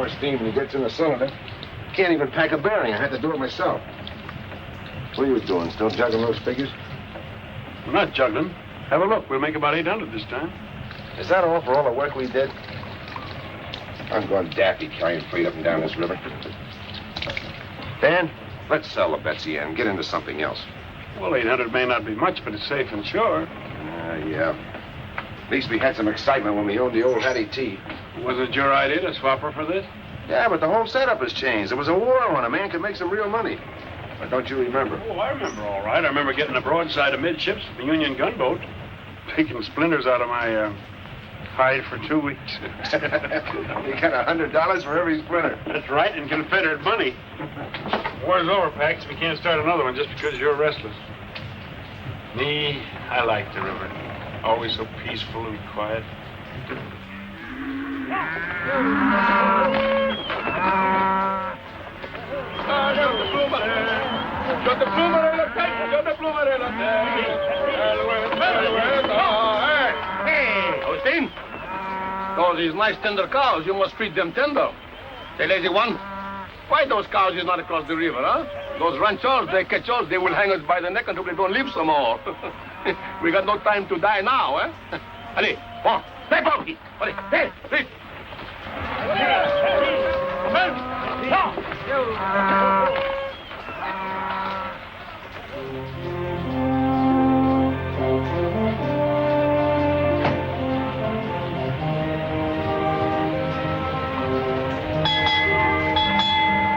more steam than he gets in a cylinder. Can't even pack a bearing. I had to do it myself. What are you doing? Still juggling those figures? We're not juggling. Have a look. We'll make about 800 this time. Is that all for all the work we did? I'm going daffy carrying freight up and down this river. Dan, let's sell the Betsy Ann and get into something else. Well, 800 may not be much, but it's safe and sure. Yeah. At least we had some excitement when we owned the old Hattie T. Wasn't it your idea to swap her for this? Yeah, but the whole setup has changed. There was a war on. A man could make some real money. But don't you remember? Oh, I remember all right. I remember getting a broadside amidships from the Union gunboat, taking splinters out of my hide for 2 weeks. You got $100 for every splinter. That's right, and Confederate money. War's over, Pax. We can't start another one just because you're restless. Me, I like the river. Always so peaceful and quiet. Hey, Austin. Those is nice tender cows. You must feed them tender. Say, lazy one, why those cows is not across the river, huh? Those ranchers, they catch us, they will hang us by the neck until they don't live some more. We got no time to die now, eh? Allez, bon, hey, Bobby! Allez, hey, hey!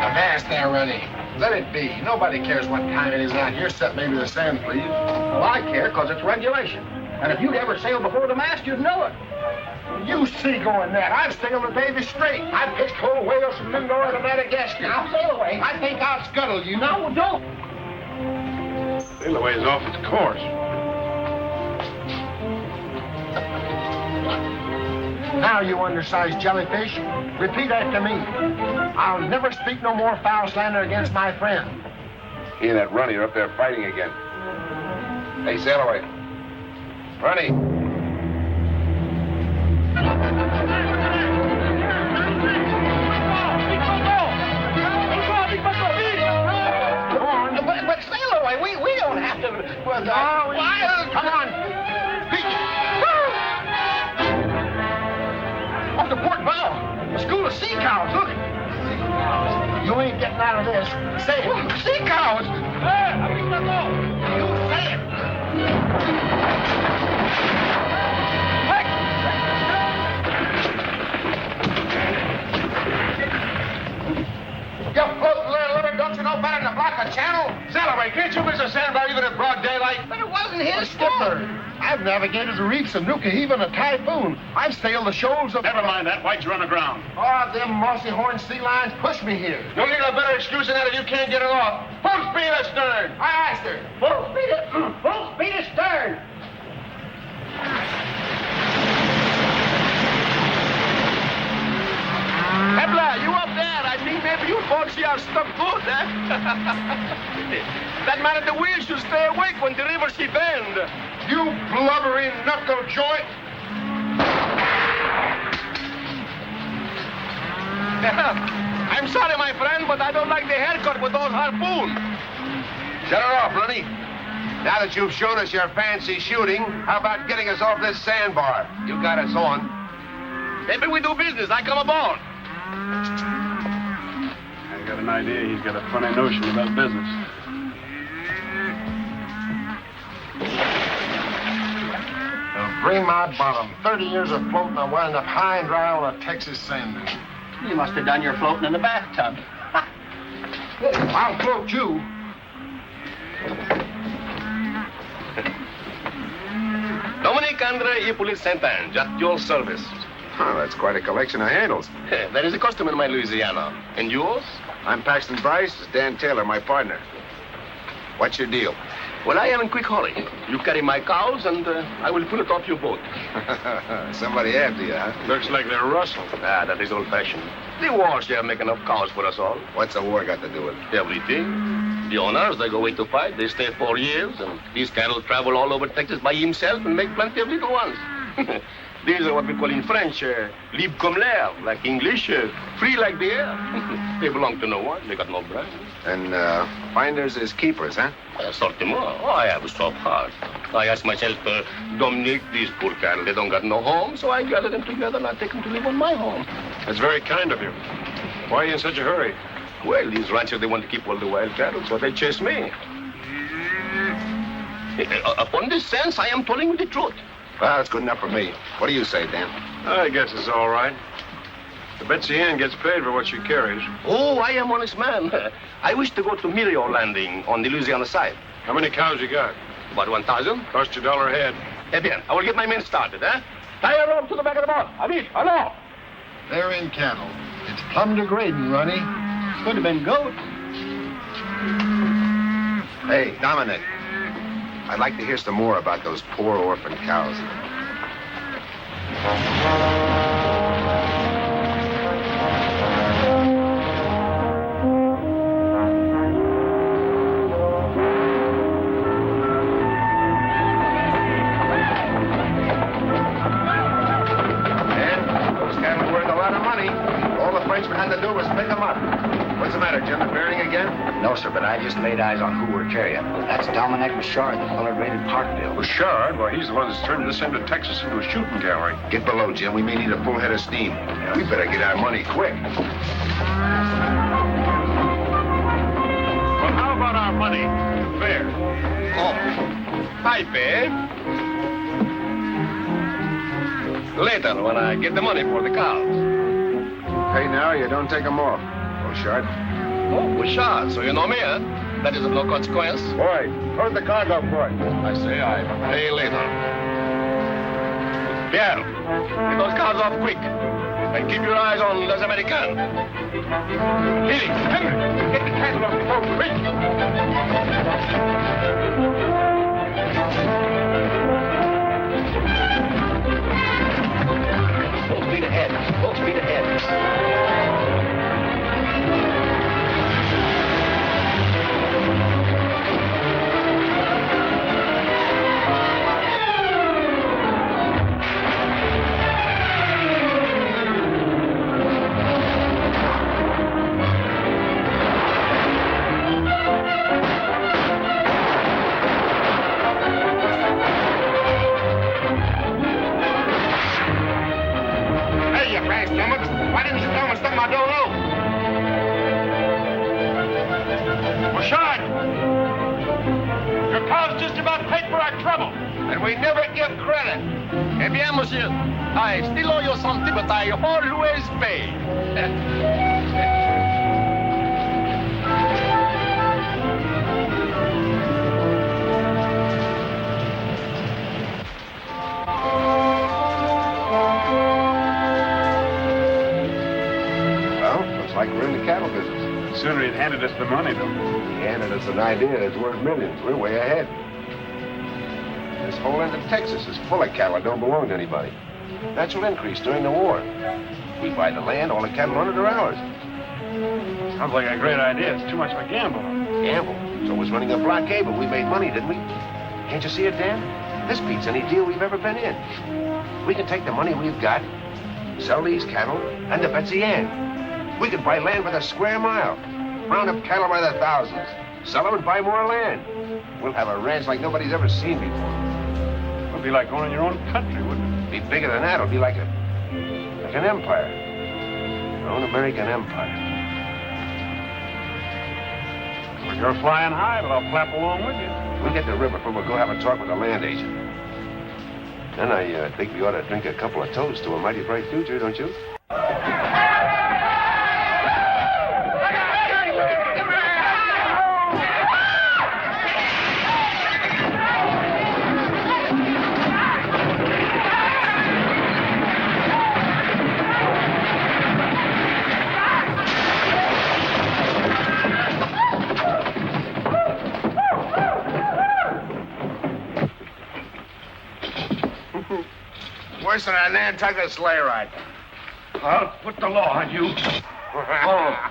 Avast there, Rennie. Let it be. Nobody cares what time it is out here, except maybe the sand fleas. Well, I care, because it's regulation. And if you'd ever sailed before the mast, you'd know it. You seagoing that. I've sailed the Davy Strait. I pitched whole whales from Mindoro to Madagascar. Now, sail away. I think I'll scuttle you. No, don't. Sail away is off its course. Now, you undersized jellyfish, repeat after me. I'll never speak no more foul slander against my friend. He and that Runny are up there fighting again. Hey, sail away. Runny. But sail away. We don't have to. Well, come on. Off the port bow. A school of sea cows. Look. You ain't getting out of this. Say it. Sea cows. You say it. You floating little liver, don't you know better than to block a channel? Sail away. Can't you miss a sandbar even in broad daylight? But it wasn't his Skipper. I've navigated the reefs of Nuka Heave in a typhoon. I've sailed the shoals of... Never mind that. Why'd you run aground? Oh, them mossy horn sea lions pushed me here. You'll need a better excuse than that if you can't get it off. Full speed astern. Aye, aye, sir. Full speed astern. Hebla, you up there? I think maybe you folks see our stuck boat, eh? That man at the wheel should stay awake when the river she bend. You blubbering knuckle joint. I'm sorry, my friend, but I don't like the haircut with those harpoons. Shut her off, Runny. Now that you've shown us your fancy shooting, how about getting us off this sandbar? You got us on. Maybe we do business. I come aboard. I got an idea he's got a funny notion about business. Bring my bottom. 30 years of floating, I wind up high and dry on a Texas sand dune. You must have done your floating in the bathtub. I'll float you. Dominic Andre Hippolyte Saint-Ange, at your service. Oh, that's quite a collection of handles. That is a custom in my Louisiana. And yours? I'm Paxton Bryce. This is Dan Taylor, my partner. What's your deal? Well, I am in quick hurry. You carry my cows, and I will pull it off your boat. Somebody after you, huh? Looks like they're rustling. Ah, that is old-fashioned. The wars there make enough cows for us all. What's a war got to do with it? Everything. The owners, they go away to fight. They stay 4 years, and these cattle travel all over Texas by himself and make plenty of little ones. These are what we call in French, libre comme l'air, like English, free like the air. They belong to no one. They got no brand. And finders is keepers, huh? Certainement. Oh, I have a soft heart. I ask myself, Dominic, these poor cattle, they don't got no home, so I gather them together and I take them to live on my home. That's very kind of you. Why are you in such a hurry? Well, these ranchers, they want to keep all the wild cattle, so they chase me. Upon this sense, I am telling you the truth. Well, that's good enough for me. What do you say, Dan? I guess it's all right. The Betsy Ann gets paid for what she carries. Oh, I am honest man. I wish to go to Mirio Landing on the Louisiana side. How many cows you got? About 1,000. Cost you $1 a head. Eh bien, I will get my men started, eh? Tie a rope to the back of the boat. Avit, hello. They're in cattle. It's plumb degrading, Ronnie. Could have been goat. Hey, Dominic. I'd like to hear some more about those poor orphan cows. Had to do was pick them up. What's the matter, Jim? The bearing again? No, sir, but I just laid eyes on who we're carrying. That's Dominic Bouchard, the fellow raided Parkville. Bouchard? Well, he's the one that's turned this end of Texas into a shooting gallery. Get below, Jim. We may need a full head of steam. We better get our money quick. Well, how about our money? Fair. Oh, I pay. Later, when I get the money for the cows. Pay now, you don't take them off. Bouchard. Oh, Bouchard, so you know me, huh? That is of no consequence. Boy, hold the cargo for it. I say I pay later. Pierre, get those cows off quick. And keep your eyes on Les Americains. Lily, Henry, get the cattle off the boat quick. Full speed ahead. Full speed ahead. Why didn't you tell me something I don't know? Bouchard! Your cause just about paid for our trouble. And we never give credit. Eh bien, monsieur, I still owe you something, but I always pay. Like we're in the cattle business. Sooner he'd handed us the money, though. He handed us an idea that's worth millions. We're way ahead. This whole end of Texas is full of cattle that don't belong to anybody. Natural increase during the war. We buy the land, all the cattle on it are ours. Sounds like a great idea. It's too much of a gamble. Gamble? So was running a blockade, but we made money, didn't we? Can't you see it, Dan? This beats any deal we've ever been in. We can take the money we've got, sell these cattle, and the Betsy Ann. We could buy land with a square mile, round up cattle by the thousands, sell them and buy more land. We'll have a ranch like nobody's ever seen before. It would be like owning your own country, wouldn't it? Be bigger than that. It'll be like an empire. Our own American empire. Well, you're flying high, but I'll flap along with you. We'll get to the river, we'll go have a talk with the land agent. Then I think we ought to drink a couple of toasts to a mighty bright future, don't you? Worse than a Nantucket sleigh ride. I'll put the law on you. Oh,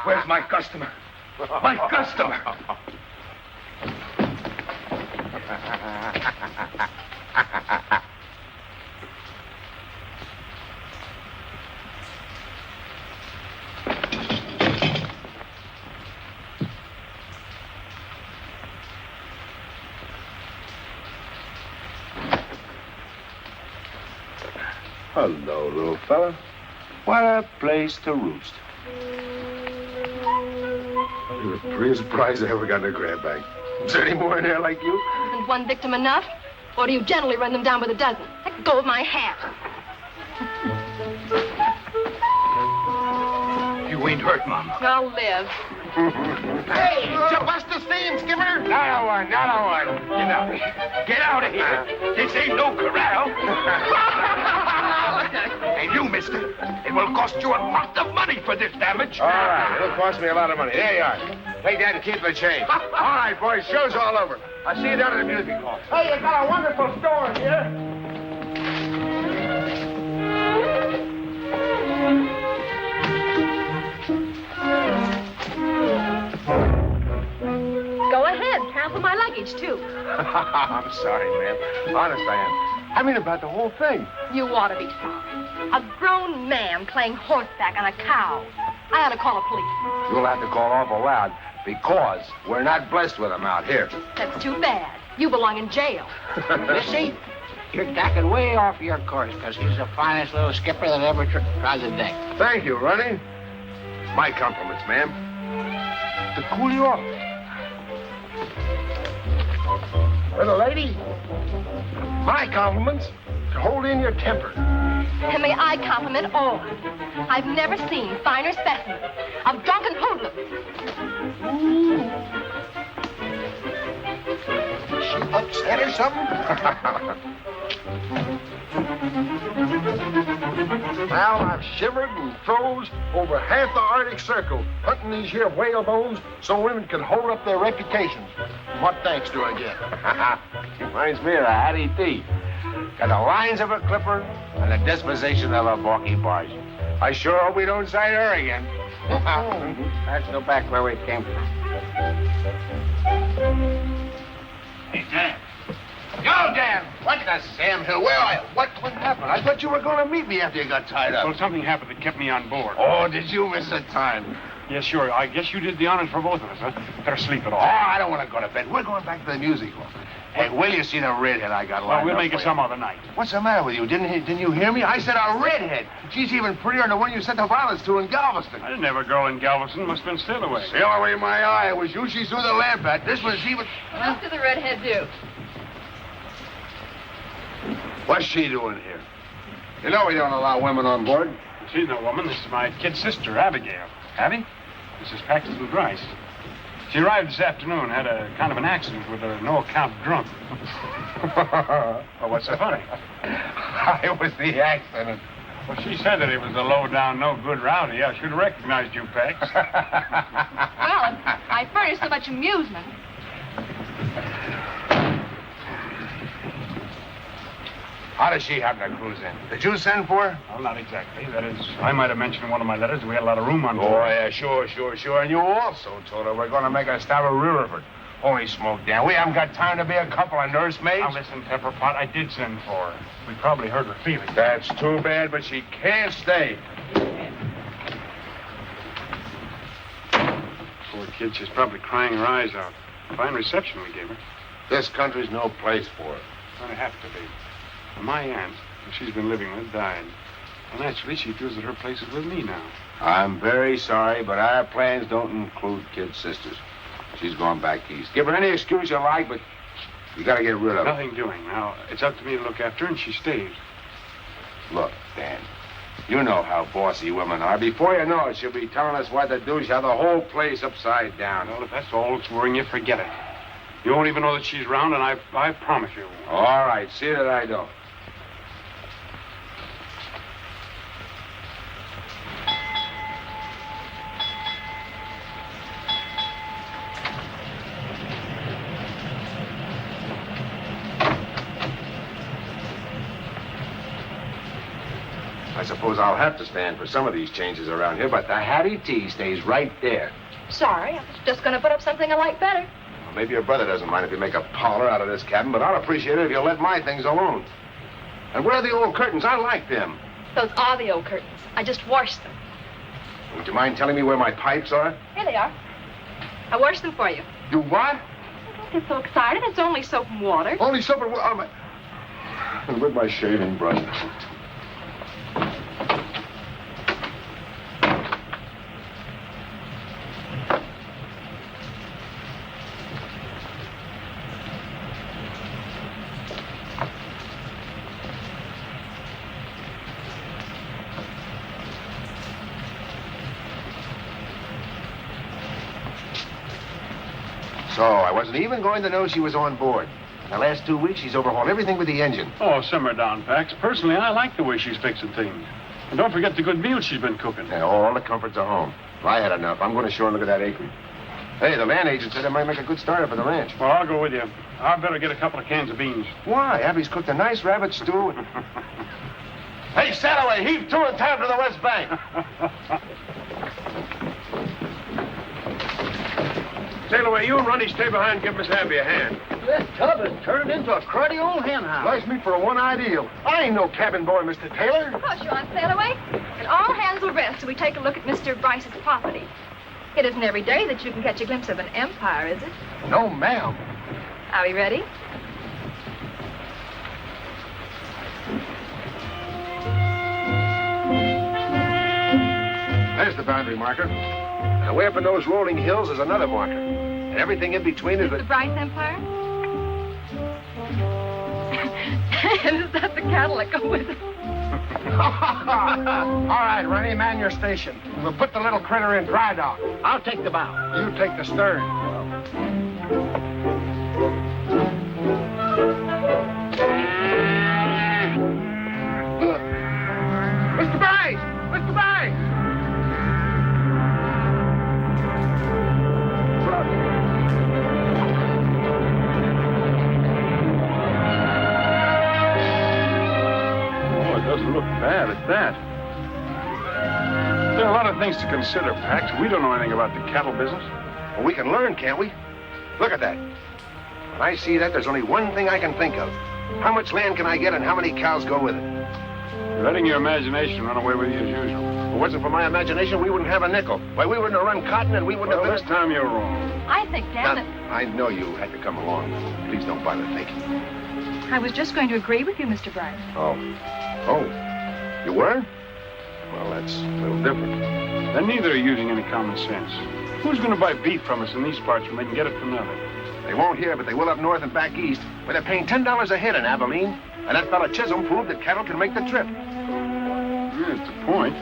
where's my customer? My customer! Hello, little fella. What a place to roost. You're the prettiest surprise I ever got in a grab bag. Is there any more in there like you? Isn't one victim enough? Or do you generally run them down with a dozen? Let go of my hat. You ain't hurt, Mom. I'll live. Hey, did you bust the steam, Skipper? Not a one. Get out. Get out of here. This ain't no corral. And you, mister, it will cost you a lot of money for this damage. All right, it'll cost me a lot of money. There you are. Take that and keep the change. All right, boys, show's all over. I'll see you down at the music hall. Hey, you got a wonderful store here. Go ahead. Cancel my luggage, too. I'm sorry, ma'am. Honest, I am. I mean about the whole thing. You ought to be sorry. A grown man playing horseback on a cow. I ought to call the police. You'll have to call awful loud because we're not blessed with them out here. That's too bad. You belong in jail. Missy, you're tacking way off your course, because he's the finest little skipper that ever trod the deck. Thank you, Ronnie. My compliments, ma'am. To cool you off. Little lady, my compliments to hold in your temper. And may I compliment all. I've never seen finer specimens of drunken hoodlums. She upset or something? Now I've shivered and froze over half the Arctic Circle hunting these here whale bones so women can hold up their reputations. What thanks do I get? Reminds me of a Hattie T. Got the lines of a clipper and the disposition of a balky barge. I sure hope we don't sight her again. Let's go back where we came from. Hey, Dan. Yo, Dan! What the Sam Hill? Where are you? What happened? I thought you were going to meet me after you got tied up. Well, something happened that kept me on board. Oh, did you miss the time? Yes, sure. I guess you did the honors for both of us, huh? Better sleep it Oh, off. I don't want to go to bed. We're going back to the music hall. Hey, will you see the redhead I got lined Well, we'll up make it for some you? other night. What's the matter with you? Didn't you hear me? I said a redhead. She's even prettier than the one you sent the violets to in Galveston. I didn't have a girl in Galveston. Must have been still away. Sail away my eye. It was you she threw the lamp at. This one's even... What did the redhead do? What's she doing here? You know we don't allow women on board. She's no woman. This is my kid sister, Abigail. Abby? This is Paxton Bryce. She arrived this afternoon, had a kind of an accident with a no-account drunk. Well, what's so funny? I was the accident. Well, she said that it was a low-down, no-good rowdy. I should have recognized you, Pax. Well, I furnish so much amusement. How does she happen to cruise in? Did you send for her? Well, not exactly. That is, I might have mentioned in one of my letters that we had a lot of room on board. Oh, yeah, sure. And you also told her we're going to make a stop at Riverford. Holy smoke, Dan. We haven't got time to be a couple of nursemaids. Now, listen, Pepperpot, I did send for her. We probably hurt her feelings. That's too bad, but she can't stay. Poor kid, she's probably crying her eyes out. Fine reception we gave her. This country's no place for her. Gonna have to be. My aunt, who she's been living with, died. Well, naturally, she feels that her place is with me now. I'm very sorry, but our plans don't include kid sisters. She's gone back east. Give her any excuse you like, but you got to get rid of her. Nothing doing. Now, it's up to me to look after her, and she stays. Look, Dan, you know how bossy women are. Before you know it, she'll be telling us what to do. She'll have the whole place upside down. Well, if that's all that's worrying you, forget it. You won't even know that she's round, and I promise you. All right, see that I don't. I suppose I'll have to stand for some of these changes around here, but the Hattie T stays right there. Sorry, I was just going to put up something I like better. Well, maybe your brother doesn't mind if you make a parlor out of this cabin, but I'll appreciate it if you'll let my things alone. And where are the old curtains? I like them. Those are the old curtains. I just washed them. Would you mind telling me where my pipes are? Here they are. I washed them for you. You what? Don't get so excited. It's only soap and water. Only soap and water. With my shaving brush. So I wasn't even going to know she was on board. The last 2 weeks, she's overhauled everything with the engine. Oh, simmer down, Pax. Personally, I like the way she's fixing things. And don't forget the good meals she's been cooking. And all the comforts are home. Well, I had enough. I'm going ashore and look at that acreage. Hey, the land agent said it might make a good starter for the ranch. Well, I'll go with you. I'd better get a couple of cans of beans. Why? Abby's cooked a nice rabbit stew. Hey, Sattaway, heave to and time to the west bank. Sail away, you and Runny stay behind and give Miss Abby a hand. This tub has turned into a cruddy old hen house. Likes me for a one-eye deal. I ain't no cabin boy, Mr. Taylor. Of course you aren't, Sailaway. And all hands will rest till we take a look at Mr. Bryce's property. It isn't every day that you can catch a glimpse of an empire, is it? No, ma'am. Are we ready? There's the boundary marker. And away up in those rolling hills is another marker. And everything in between is... The Bryce Empire? And is that the cattle that go with it? All right, Rennie, man your station. We'll put the little critter in dry dock. I'll take the bow. You take the stern. Mr. Bryce! Mr. Bryce! Doesn't look bad at that. There are a lot of things to consider, Pax. We don't know anything about the cattle business. Well, we can learn, can't we? Look at that. When I see that, there's only one thing I can think of. How much land can I get and how many cows go with it? You're letting your imagination run away with you as usual. If it wasn't for my imagination, we wouldn't have a nickel. Why, we wouldn't have run cotton and we wouldn't Well, have... this time you're wrong. I think, Dan, Now, I know you had to come along. Please don't bother thinking. I was just going to agree with you, Mr. Bryce. Oh. Oh. You were? Well, that's a little different. Then neither are using any common sense. Who's going to buy beef from us in these parts when they can get it for nothing? They won't here, but they will up north and back east. But they're paying $10 a head in Abilene. And that fella Chisholm proved that cattle can make the trip. Yeah, that's the point.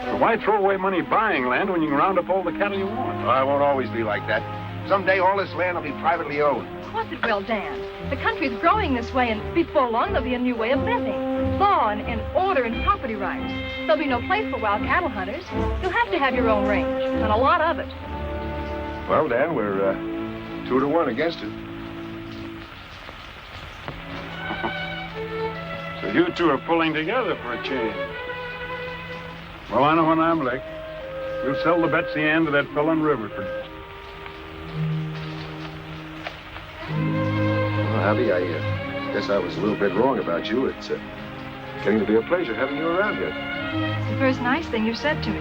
But why throw away money buying land when you can round up all the cattle you want? Well, I won't always be like that. Someday all this land will be privately owned. Of course it will, Dan. The country's growing this way, and before long there'll be a new way of living. Law and order and property rights. There'll be no place for wild cattle hunters. You'll have to have your own range, and a lot of it. Well, Dan, we're 2-1 against it. So you two are pulling together for a change. Well, I know when I'm licked. We'll sell the Betsy Ann to that fellow in Riverford. Well, Abby, I guess I was a little bit wrong about you. It's getting to be a pleasure having you around here. It's the first nice thing you've said to me.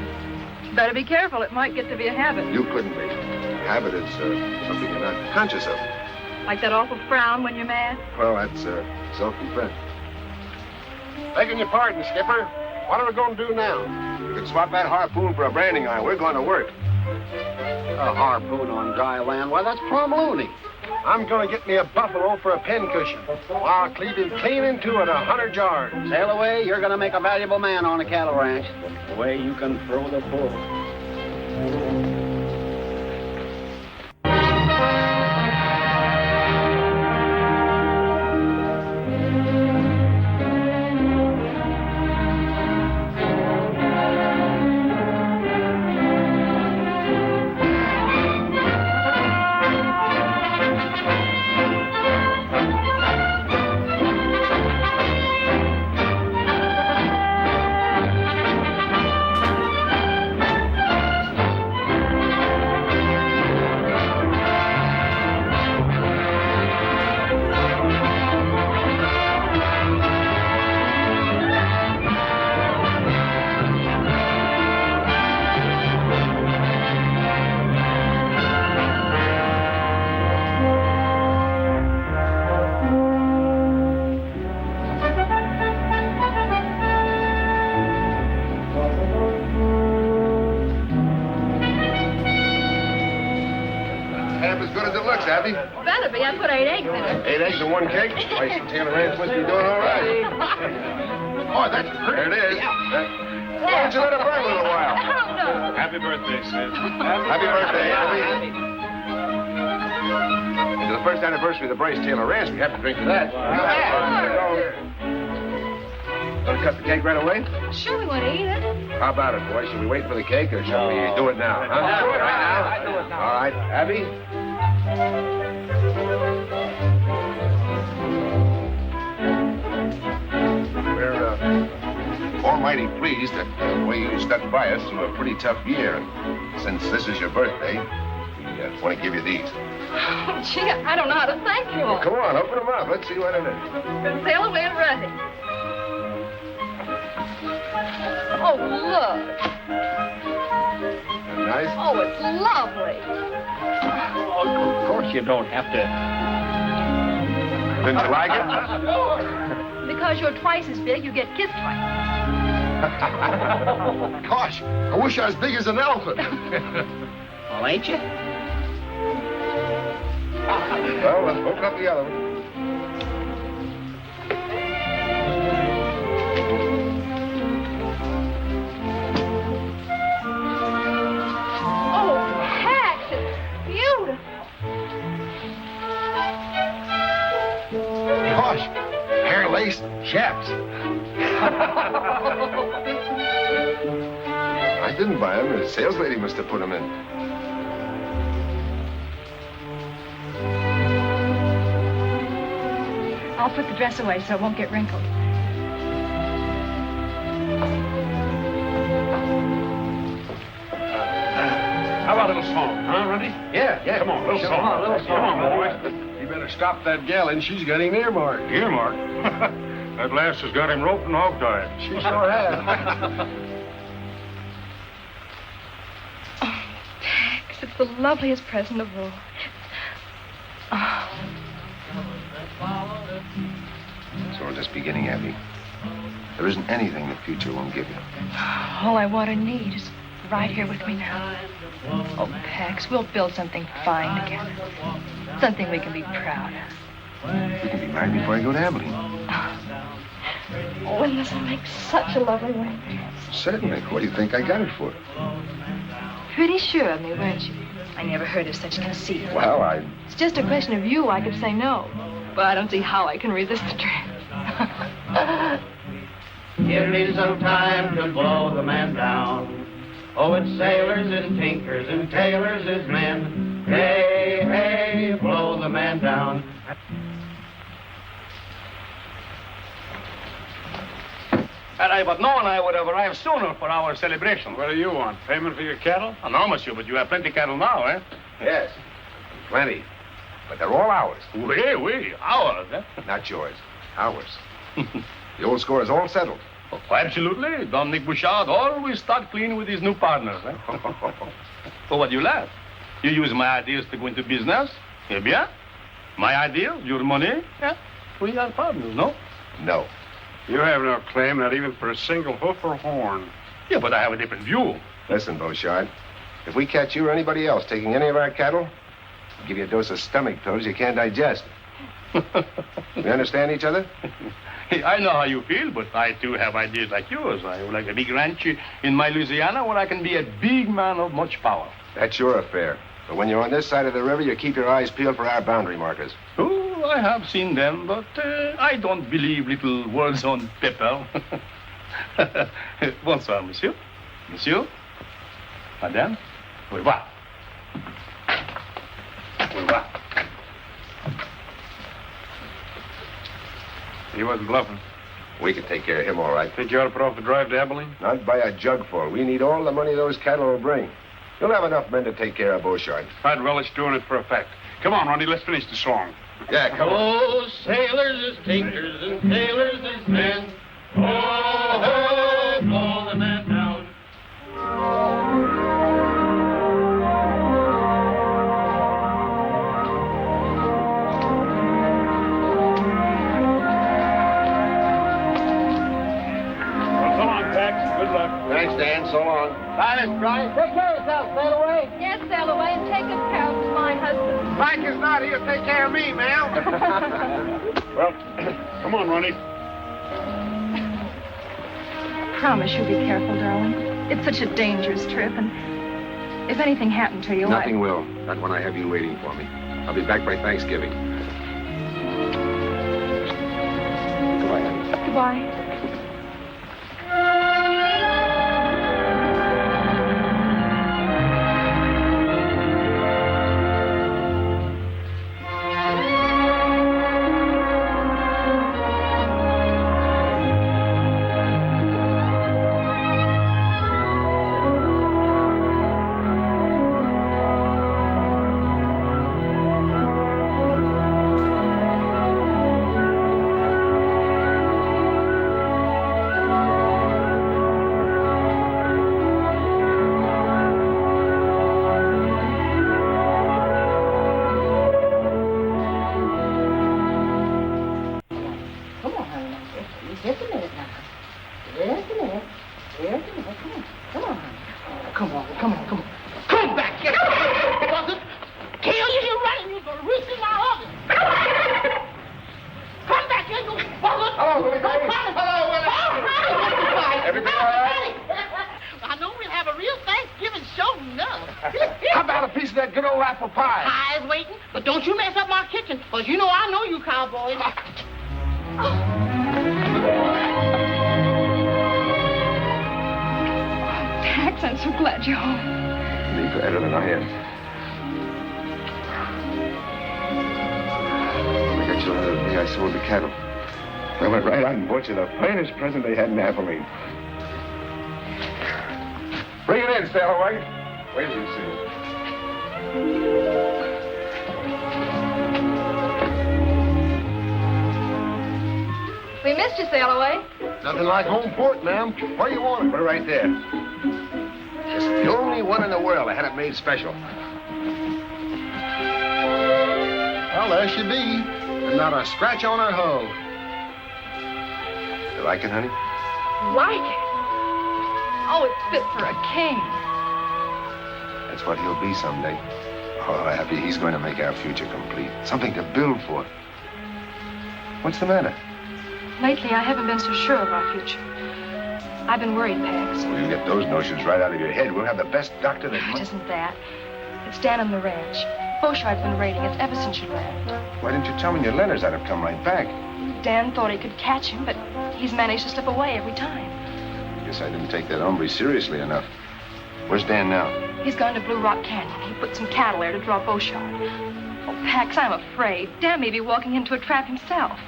Better be careful. It might get to be a habit. You couldn't be. Habit is something you're not conscious of. Like that awful frown when you're mad. Well, that's self-defense. Begging your pardon, Skipper. What are we going to do now? We can swap that harpoon for a branding iron. We're going to work. A harpoon on dry land? Why, that's plumb loony. I'm going to get me a buffalo for a pincushion. I'll cleave him clean into it 100 yards. Sail away, you're going to make a valuable man on a cattle ranch. The way you can throw the bull. Abby? Better be. I put 8 eggs in it. 8 eggs in 1 cake? Rice and Taylor Ranch must be doing all right. Oh, that's pretty. There it is. Why don't you let it burn a little while? Oh, no. Happy birthday, Sid. Happy birthday, Abby. To the first anniversary of the Bryce Taylor Ranch, we have to drink to that. Want to cut the cake right away? Sure, we want to eat it. How about it, boys? Should we wait for the cake, or shall we do it now? Huh? Yeah, do it right now. I do it now. All right. Abby? We're almighty pleased that the way you stuck by us through a pretty tough year. And since this is your birthday, we want to give you these. Oh, gee, I don't know how to thank you all. Well, come on, open them up. Let's see what it is. Then sail away and run it. Oh, look. Nice? Oh, it's lovely. Oh, of course you don't have to. Didn't you like it? Because you're twice as big, you get kissed twice. Gosh, I wish I was big as an elephant. Well, ain't you? Well, let's open up the other one. Oh, Pax, it's beautiful. Gosh, hair lace, chaps. I didn't buy them. The sales lady must have put them in. I'll put the dress away so it won't get wrinkled. How about a little song, huh, Runty? Yeah. Come on, little song. Come on, boy. You better stop that gal in. She's got him earmarked. Earmark. That lass has got him roped and hog-tied. She sure has. Oh, Pax, it's the loveliest present of all. Oh. So we're just beginning, Abby. There isn't anything the future won't give you. All I want or need is right here with me now. Oh, Pax, we'll build something fine together. Something we can be proud of. We can be married before I go to Abilene. Oh, and this will make such a lovely ring. Certainly. What do you think I got it for? Pretty sure of me, weren't you? I never heard of such conceit. Well, It's just a question of you. I could say no. But I don't see how I can resist the trick. It is no time to blow the man down. Oh, it's sailors and tinkers and tailors is men. Hey, hey, blow the man down. Had I but known, I would have arrived sooner for our celebration. What do you want? Payment for your cattle? Oh, no, monsieur, but you have plenty cattle now, eh? yes. Plenty. But they're all ours. Oui, ours, eh? Not yours. Ours. The old score is all settled. Oh, absolutely. Don Nick Bouchard always start clean with his new partners, eh? For what do you laugh? You use my ideas to go into business? Eh bien? My ideas, your money? Yeah. We are partners, no? No. You have no claim, not even for a single hoof or horn. Yeah, but I have a different view. Listen, Beauchard. If we catch you or anybody else taking any of our cattle, we'll give you a dose of stomach pills you can't digest. We understand each other? I know how you feel, but I too have ideas like yours. I would like a big ranch in my Louisiana where I can be a big man of much power. That's your affair. But when you're on this side of the river, you keep your eyes peeled for our boundary markers. Oh, I have seen them, but I don't believe little words on paper. Bonsoir, monsieur. Monsieur. Madame. Au revoir. Au revoir. He wasn't bluffing. We can take care of him all right. Think you ought to put off the drive to Abilene? Not by a jugful. We need all the money those cattle will bring. You'll have enough men to take care of Beauchard. I'd relish doing it for a fact. Come on, Ronnie, let's finish the song. Yeah, come on. Oh, sailors is tinkers and tailors is men. Oh, oh, blow the man down. Well, so long, Pax. Good luck. Thanks, Dan. So long. Bye, Miss Bryce. Take care of yourself. Sail away. Yes, sail away and take good care of my husband. Mike is not here to take care of me, ma'am. Well, come on, Ronnie. Promise you'll be careful, darling. It's such a dangerous trip, and if anything happened to you, Nothing will. Not when I have you waiting for me. I'll be back by Thanksgiving. Goodbye, honey. Goodbye. The finest present they had in Abilene. Bring it in, Stalloway. Wait till you see it. We missed you, Stalloway. Nothing like home port, ma'am. Where you want it? We're right there. It's the only one in the world. I had it made special. Well, there she be. And not a scratch on her hull. You like it, honey? Like it? Oh, it's fit for a king. That's what he'll be someday. Oh, Abby, he's going to make our future complete. Something to build for. What's the matter? Lately, I haven't been so sure of our future. I've been worried, Pax. Well, you get those notions right out of your head. We'll have the best doctor that... It isn't that. It's Dan on the ranch. Beauchart's been raiding us ever since you left. Why didn't you tell me your letters? I'd have come right back. Dan thought he could catch him, but he's managed to slip away every time. Guess I didn't take that hombre seriously enough. Where's Dan now? He's gone to Blue Rock Canyon. He put some cattle there to draw Beauchart. Oh, Pax, I'm afraid. Dan may be walking into a trap himself.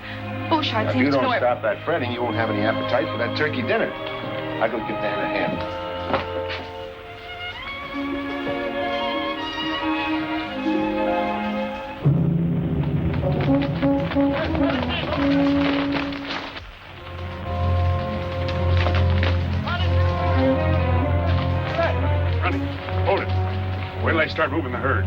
Beauchart If seems you to don't know stop that fretting, you won't have any appetite for that turkey dinner. I'll go give Dan a hand. Wait till I start moving the herd.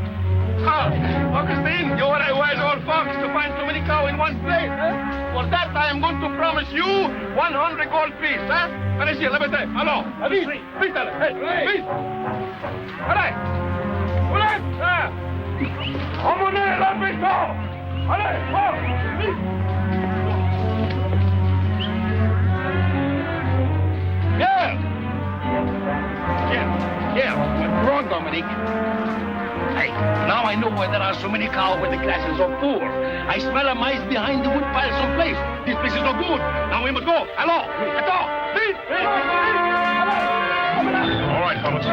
Augustine, you are a wise old fox to find so many cows in one place, huh? For that, I am going to promise you 100 gold piece, huh? Allez, let me say, hello. Please, please, hey, please. Allez. Allez, ah. Emmenez la maison. Allez, oh, please. Yeah. What's wrong, Dominique? Hey, now I know why there are so many cows with the glasses of poor. I smell a mice behind the wood pile someplace. This place is no good. Now we must go. Hello. Please. All right, fellas.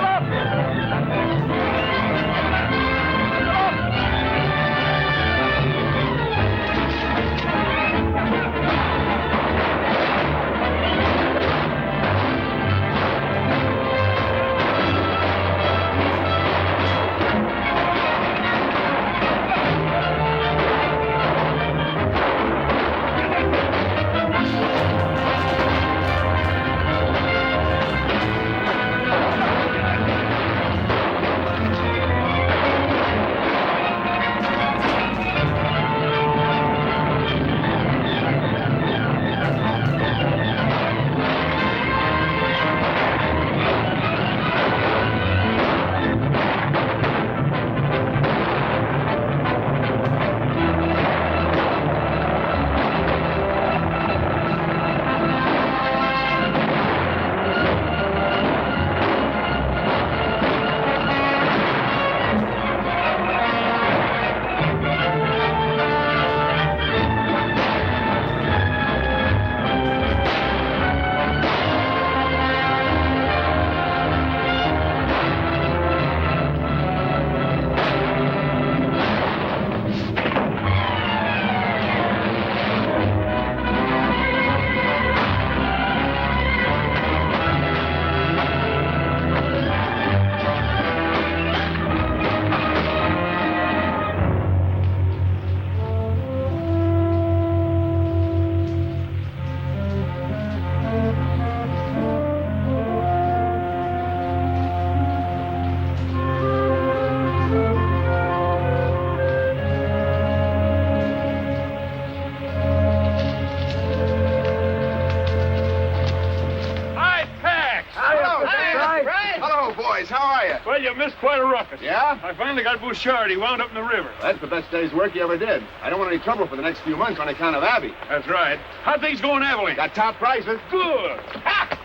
boys. How are you? Well, you missed quite a ruckus. Yeah? I finally got Bouchard. He wound up in the river. That's the best day's work you ever did. I don't want any trouble for the next few months on account of Abby. That's right. How things going, Abilene? Got top prices. Good. Ha!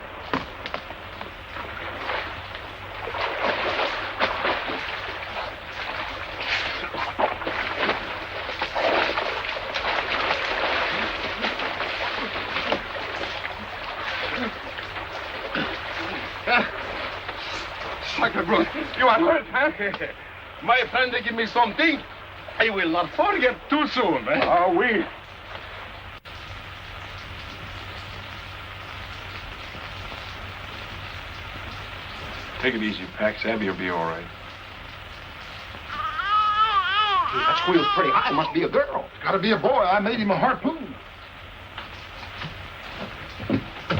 You are hurt, huh? My friend, they give me something. I will not forget too soon. Eh? Oh, we. Take it easy, Pax. Abby will be all right. That squeal's pretty high. Must be a girl. It's got to be a boy. I made him a harpoon.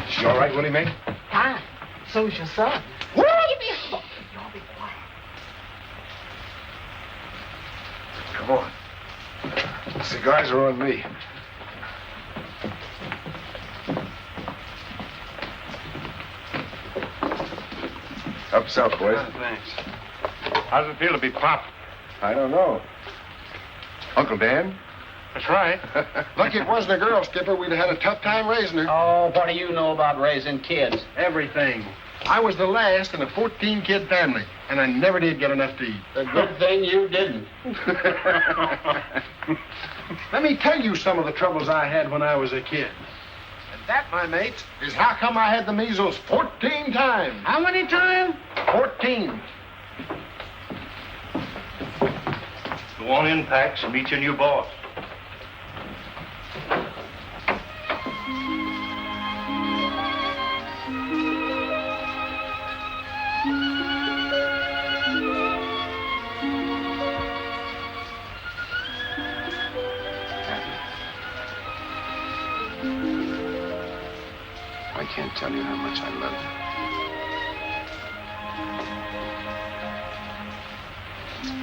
She all right, Willie Mae? Hi. So's your son. What? Y'all be quiet. Come on. Cigars are on me. Up south, boys. Thanks. How does it feel to be Pop? I don't know. Uncle Dan? That's right. Lucky it wasn't a girl, Skipper. We'd have had a tough time raising her. Oh, what do you know about raising kids? Everything. I was the last in a 14-kid family, and I never did get enough to eat. The good thing you didn't. Let me tell you some of the troubles I had when I was a kid. And that, my mates, is how come I had the measles 14 times. How many times? 14. Go on in, Pax, and meet your new boss. I can't tell you how much I love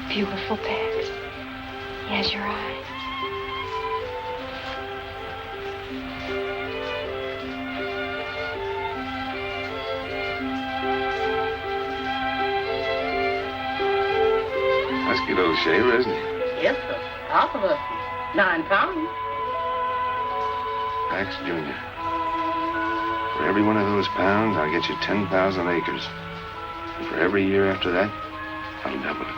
you. Beautiful, Pax. He has your eyes. Husky little shaver, isn't he? Yes, sir. Half of us. 9 pounds. Pax Jr. For every one of those pounds, I'll get you 10,000 acres. And for every year after that, I'll double it.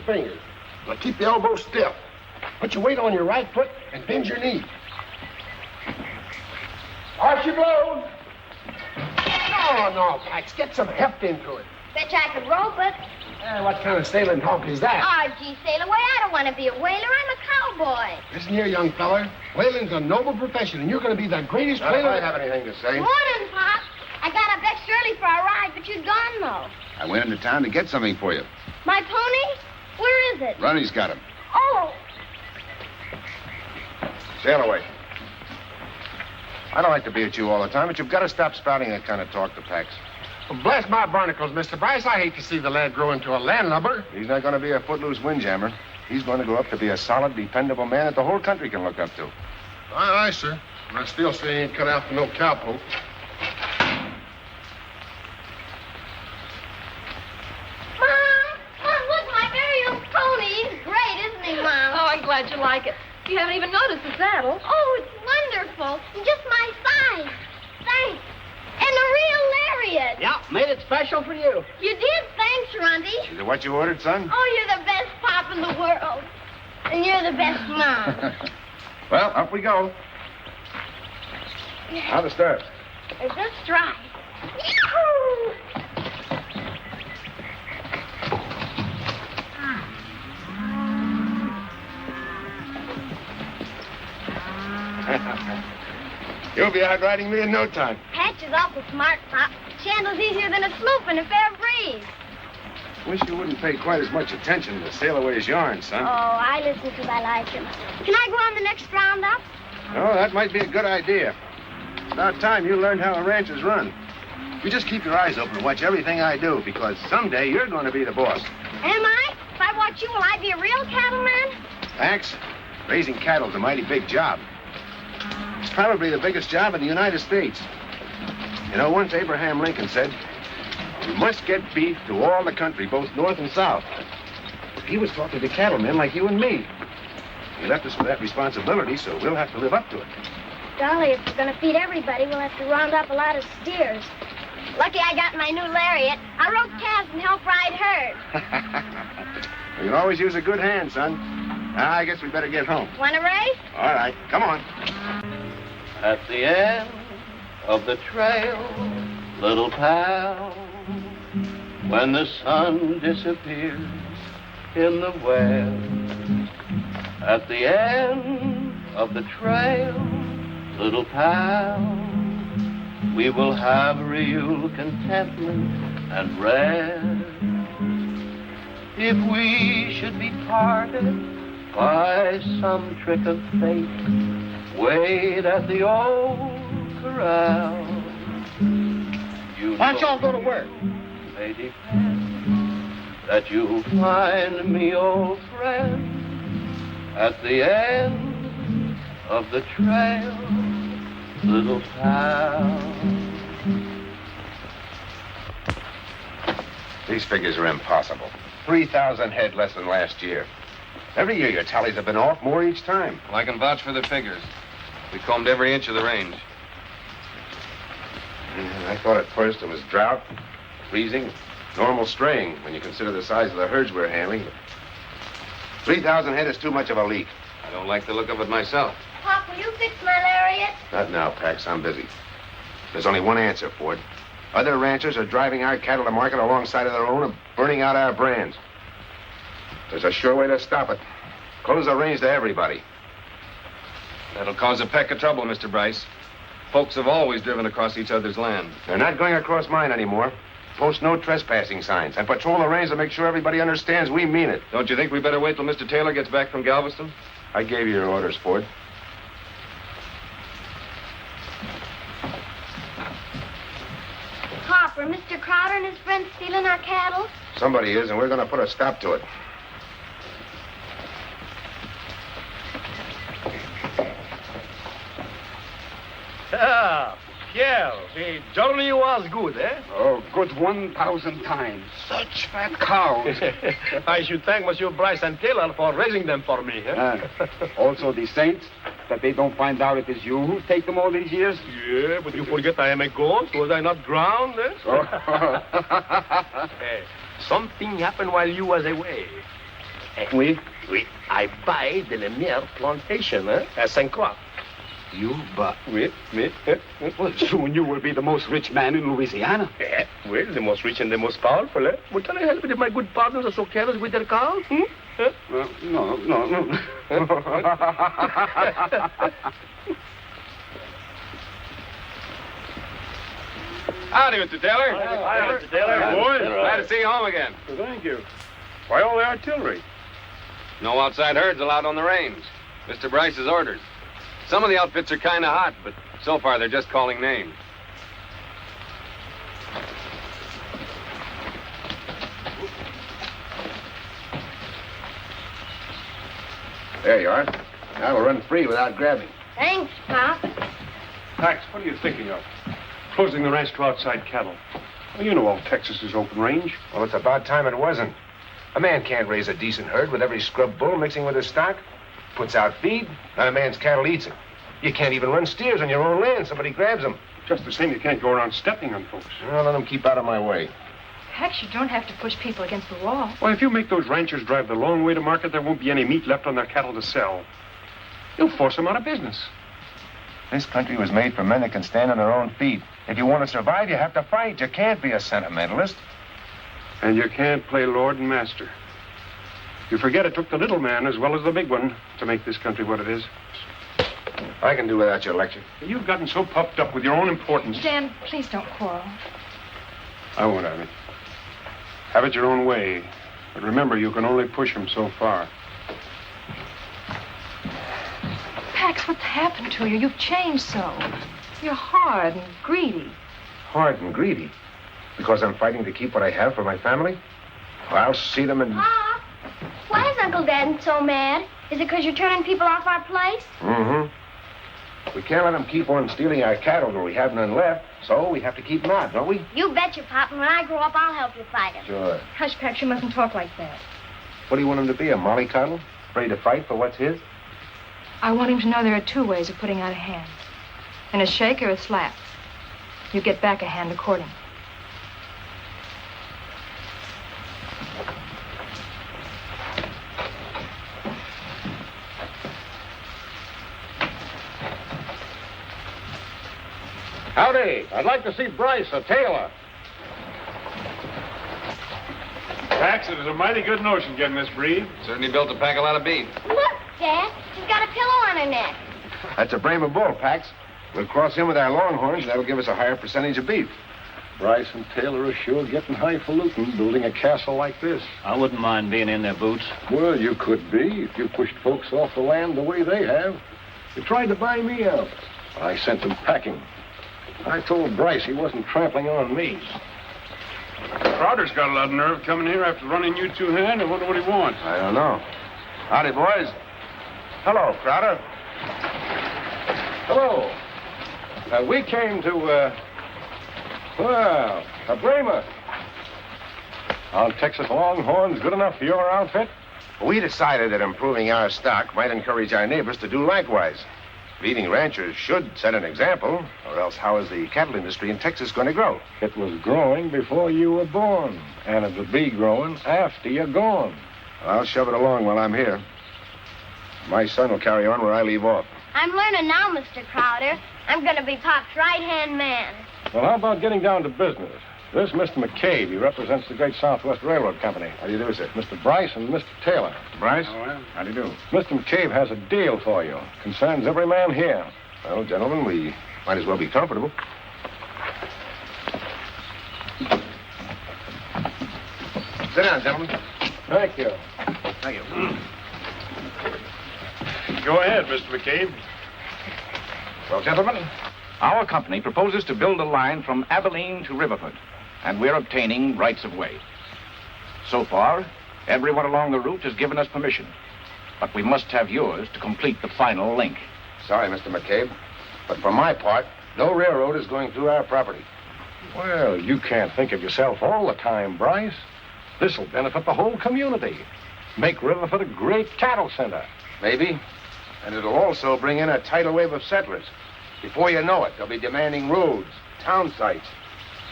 Fingers. Now keep the elbow stiff. Put your weight on your right foot and bend your knee. Arch your blows. No, Pax. Get some heft into it. Bet I could rope it. What kind of sailing talk is that? Oh, gee, sail away. I don't want to be a whaler. I'm a cowboy. Listen here, young feller. Whaling's a noble profession, and you're going to be the greatest Not if whaler. I have anything to say. Morning, Pop. I got up extra early for a ride, but you'd gone, though. I went into town to get something for you. My pony? Where is it? Ronnie's got him. Oh, Sail away. I don't like to be at you all the time, but you've got to stop spouting that kind of talk to Pax. Well, bless my barnacles, Mr. Bryce. I hate to see the lad grow into a landlubber. He's not going to be a footloose windjammer. He's going to grow up to be a solid, dependable man that the whole country can look up to. Aye, sir. And I still say he ain't cut out for no cowpoke. Mom, look, my very own pony. He's great, isn't he, Mom? Oh, I'm glad you like it. You haven't even noticed the saddle. Oh, it's wonderful. And just my size. Thanks. And a real lariat. Yeah, made it special for you. You did. Thanks, Runty. Is it what you ordered, son? Oh, you're the best pop in the world. And you're the best mom. Well, up we go. How to start? Just right. Yahoo! You'll be out riding me in no time. Patch is awful smart, Pop. Chandler's easier than a sloop in a fair breeze. Wish you wouldn't pay quite as much attention to sail away's yarn, son. Oh, I listen because I like him. Can I go on the next roundup? Oh, that might be a good idea. It's about time you learned how a ranch is run. You just keep your eyes open and watch everything I do, because someday you're going to be the boss. Am I? If I watch you, will I be a real cattleman? Max, raising cattle's a mighty big job. It's probably the biggest job in the United States. You know, once Abraham Lincoln said, "You must get beef to all the country, both north and south." He was talking to cattlemen like you and me. He left us with that responsibility, so we'll have to live up to it. Golly, if we're going to feed everybody, we'll have to round up a lot of steers. Lucky I got my new lariat. I rope calves and help ride herd. You can always use a good hand, son. Now, I guess we better get home. Want a race? All right, come on. At the end of the trail, little pal, when the sun disappears in the west. At the end of the trail, little pal, we will have real contentment and rest. If we should be parted by some trick of fate, wait at the old corral. Why don't y'all go to work? May depend that you'll find me, old friend, at the end of the trail, little pal. These figures are impossible. 3,000 head less than last year. Every year your tallies have been off more each time. Well, I can vouch for the figures. We combed every inch of the range. I thought at first it was drought, freezing, normal straying when you consider the size of the herds we're handling. But 3,000 head is too much of a leak. I don't like the look of it myself. Pop, will you fix my lariat? Not now, Pax. I'm busy. There's only one answer, Ford. Other ranchers are driving our cattle to market alongside of their own and burning out our brands. There's a sure way to stop it. Close the range to everybody. That'll cause a peck of trouble, Mr. Bryce. Folks have always driven across each other's land. They're not going across mine anymore. Post no trespassing signs and patrol the range to make sure everybody understands we mean it. Don't you think we better wait till Mr. Taylor gets back from Galveston? I gave you your orders, Ford. Pop, are Mr. Crowder and his friends stealing our cattle? Somebody is, and we're going to put a stop to it. Ah, Pierre, the journey was good, eh? Oh, good 1,000 times. Such fat cows. I should thank Monsieur Bryce and Taylor for raising them for me, eh? Also the saints, that they don't find out it is you who take them all these years. Yeah, but you forget I am a ghost. Was I not drowned, eh? Oh. Hey, something happened while you was away. Oui? Oui. I buy the Lemire plantation, eh? At St. Croix. You, but with me? Well, soon you will be the most rich man in Louisiana. Yeah, well, the most rich and the most powerful, eh? Well, can I help it if my good partners are so careless with their cows? Huh? No. Howdy, Mr. Taylor. Hi, Mr. Taylor. Boy, glad to see you home again. Well, thank you. Why all the artillery? No outside herds allowed on the range. Mr. Bryce's orders. Some of the outfits are kind of hot, but so far they're just calling names. There you are. Now we'll run free without grabbing. Thanks, Pop. Pax, what are you thinking of? Closing the ranch to outside cattle. Well, you know all Texas is open range. Well, it's about time it wasn't. A man can't raise a decent herd with every scrub bull mixing with his stock. Puts out feed, not a man's cattle eats it. You can't even run steers on your own land. Somebody grabs them. Just the same, you can't go around stepping on folks. Well, let them keep out of my way. Pax, you don't have to push people against the wall. Well, if you make those ranchers drive the long way to market, there won't be any meat left on their cattle to sell. You'll force them out of business. This country was made for men that can stand on their own feet. If you want to survive, you have to fight. You can't be a sentimentalist. And you can't play lord and master. You forget it took the little man as well as the big one to make this country what it is. I can do without your lecture. You've gotten so puffed up with your own importance. Dan, please don't quarrel. I won't have it. Have it your own way. But remember, you can only push him so far. Pax, what's happened to you? You've changed so. You're hard and greedy. Hard and greedy? Because I'm fighting to keep what I have for my family? Well, I'll see them and... Pa, why is Uncle Dad so mad? Is it because you're turning people off our place? Mm-hmm. We can't let them keep on stealing our cattle till we have none left, so we have to keep them out, don't we? You betcha, Pop, and when I grow up, I'll help you fight them. Sure. Hush, Pax, you mustn't talk like that. What do you want him to be, a mollycoddle? Ready to fight for what's his? I want him to know there are two ways of putting out a hand. And a shake or a slap. You get back a hand according. Howdy. I'd like to see Bryce, a tailor. Pax, it is a mighty good notion getting this breed. Certainly built to pack a lot of beef. Look, Dad. She's got a pillow on her neck. That's a Brahma bull, Pax. We'll cross him with our longhorns, and that'll give us a higher percentage of beef. Bryce and Taylor are sure getting highfalutin building a castle like this. I wouldn't mind being in their boots. Well, you could be if you pushed folks off the land the way they have. You tried to buy me out. I sent them packing. I told Bryce he wasn't trampling on me. Crowder's got a lot of nerve coming here after running you two-hand. I wonder what he wants. I don't know. Howdy, boys. Hello, Crowder. Hello. We came to, a Brahma. Our Texas Longhorns good enough for your outfit? We decided that improving our stock might encourage our neighbors to do likewise. Leading ranchers should set an example, or else how is the cattle industry in Texas going to grow? It was growing before you were born, and it'll be growing after you're gone. I'll shove it along while I'm here. My son will carry on where I leave off. I'm learning now, Mr. Crowder. I'm going to be Pop's right-hand man. Well, how about getting down to business? This is Mr. McCabe. He represents the Great Southwest Railroad Company. How do you do, sir? Mr. Bryce and Mr. Taylor. Bryce? Oh, well. How do you do? Mr. McCabe has a deal for you. Concerns every man here. Well, gentlemen, we might as well be comfortable. Sit down, gentlemen. Thank you. Thank you. Go ahead, Mr. McCabe. Well, gentlemen, Our company proposes to build a line from Abilene to Riverford, and we're obtaining rights of way. So far, everyone along the route has given us permission, but we must have yours to complete the final link. Sorry, Mr. McCabe, but for my part, no railroad is going through our property. Well, you can't think of yourself all the time, Bryce. This'll benefit the whole community. Make Riverford a great cattle center. Maybe. And it'll also bring in a tidal wave of settlers. Before you know it, they'll be demanding roads, town sites.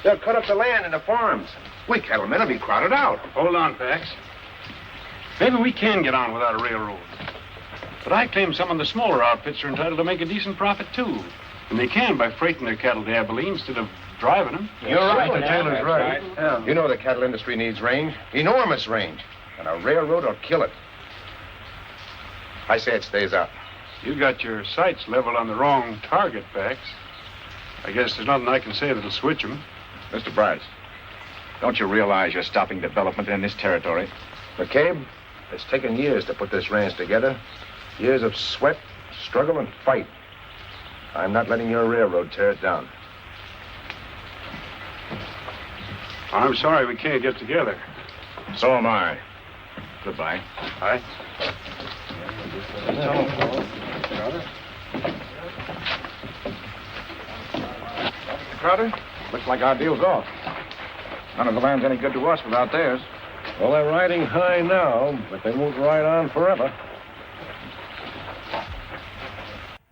They'll cut up the land into farms. We cattlemen will be crowded out. Hold on, Pax. Maybe we can get on without a railroad. But I claim some of the smaller outfits are entitled to make a decent profit, too. And they can by freighting their cattle to Abilene instead of driving them. You're right. The Taylor's right. Yeah. You know the cattle industry needs range. Enormous range. And a railroad will kill it. I say it stays out. You got your sights leveled on the wrong target, Pax. I guess there's nothing I can say that'll switch them. Mr. Bryce, don't you realize you're stopping development in this territory? McCabe, it's taken years to put this ranch together. Years of sweat, struggle, and fight. I'm not letting your railroad tear it down. I'm sorry we can't get together. So am I. Goodbye. Bye. Crowder, looks like our deal's off. None of the land's any good to us without theirs. Well, they're riding high now, but they won't ride on forever.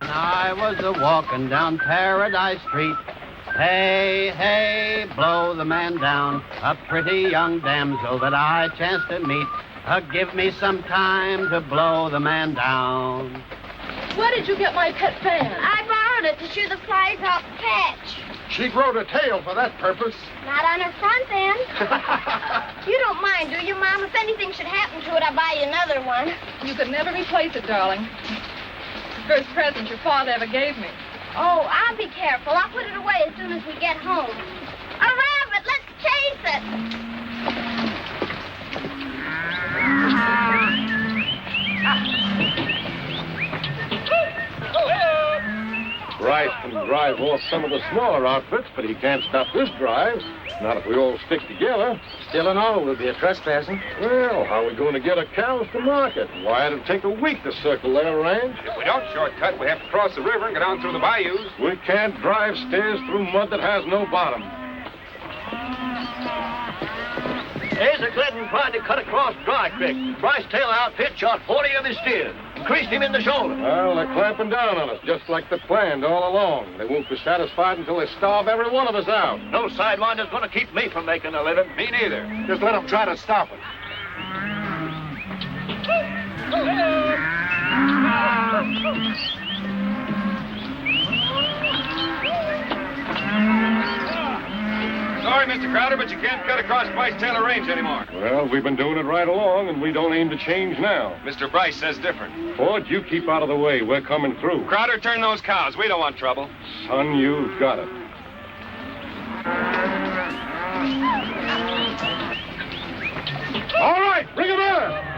I was a-walking down Paradise Street. Hey, hey, blow the man down. A pretty young damsel that I chanced to meet. Give me some time to blow the man down. Where did you get my pet fan? I borrowed it to shoo the flies off the patch. She growed a tail for that purpose. Not on her front end. You don't mind, do you, Mom? If anything should happen to it, I'll buy you another one. You could never replace it, darling. first present your father ever gave me. Oh, I'll be careful. I'll put it away as soon as we get home. A rabbit! Let's chase it! Bryce can drive off some of the smaller outfits, but he can't stop this drive. Not if we all stick together. Still and all, we'll be a trespassing. Well, how are we going to get our cows to market? Why, it'll take a week to circle their range. If we don't shortcut, we have to cross the river and go down through the bayous. We can't drive stairs through mud that has no bottom. There's a Gladys trying to cut across Dry Creek. Bryce Taylor outfit shot 40 of his steers and creased him in the shoulder. Well, they're clamping down on us, just like they planned all along. They won't be satisfied until they starve every one of us out. No sidelinder's going to keep me from making a living. Me neither. Just let them try to stop it. Sorry, Mr. Crowder, but you can't cut across Bryce Taylor Range anymore. Well, we've been doing it right along, and we don't aim to change now. Mr. Bryce says different. Ford, you keep out of the way. We're coming through. Crowder, turn those cows. We don't want trouble. Son, you've got it. All right, bring him in.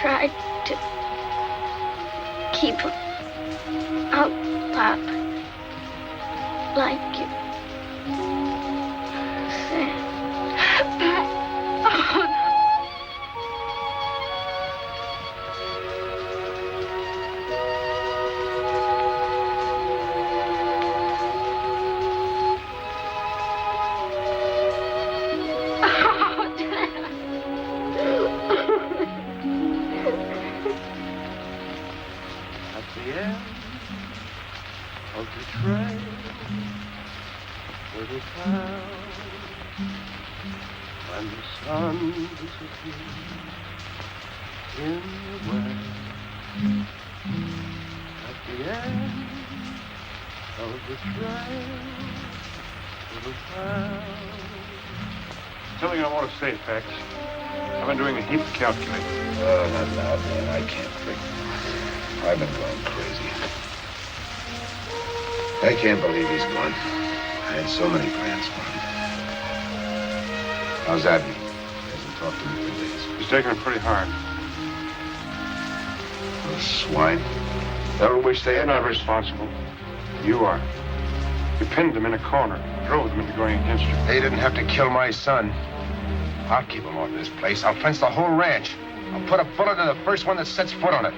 Tried to keep him out, Pop. Like you said. Oh, no. Something I want to say, Pax. I've been doing a heap of calculating. Oh, not now, man. I can't think. I've been going crazy. I can't believe he's gone. I had so many plans for him. How's Abby? He hasn't talked to me for days. He's taking it pretty hard. Those swine. They'll wish they They're had not responsible. You are. You pinned them in a corner, drove them into going against you. They didn't have to kill my son. I'll keep him off this place. I'll fence the whole ranch. I'll put a bullet in the first one that sets foot on it.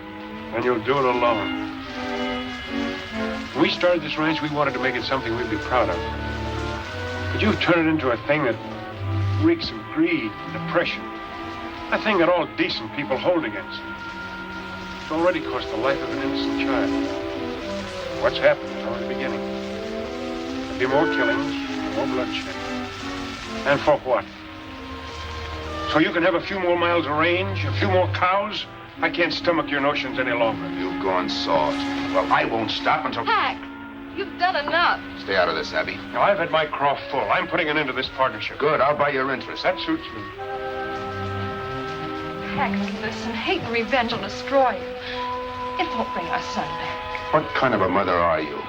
And you'll do it alone. When we started this ranch, we wanted to make it something we'd be proud of. But you've turned it into a thing that reeks of greed and depression. A thing that all decent people hold against. It's already cost the life of an innocent child. What's happened is only the beginning. There'll be more killings, more bloodshed. And for what? So you can have a few more miles of range, a few more cows? I can't stomach your notions any longer. You've gone soft. Well, I won't stop until... Pax, You've done enough. Stay out of this, Abby. Now, I've had my craw full. I'm putting an end to this partnership. Good, I'll buy your interest. That suits me. Paxton, listen. Hate and revenge will destroy you. It won't bring our son back. What kind of a mother are you?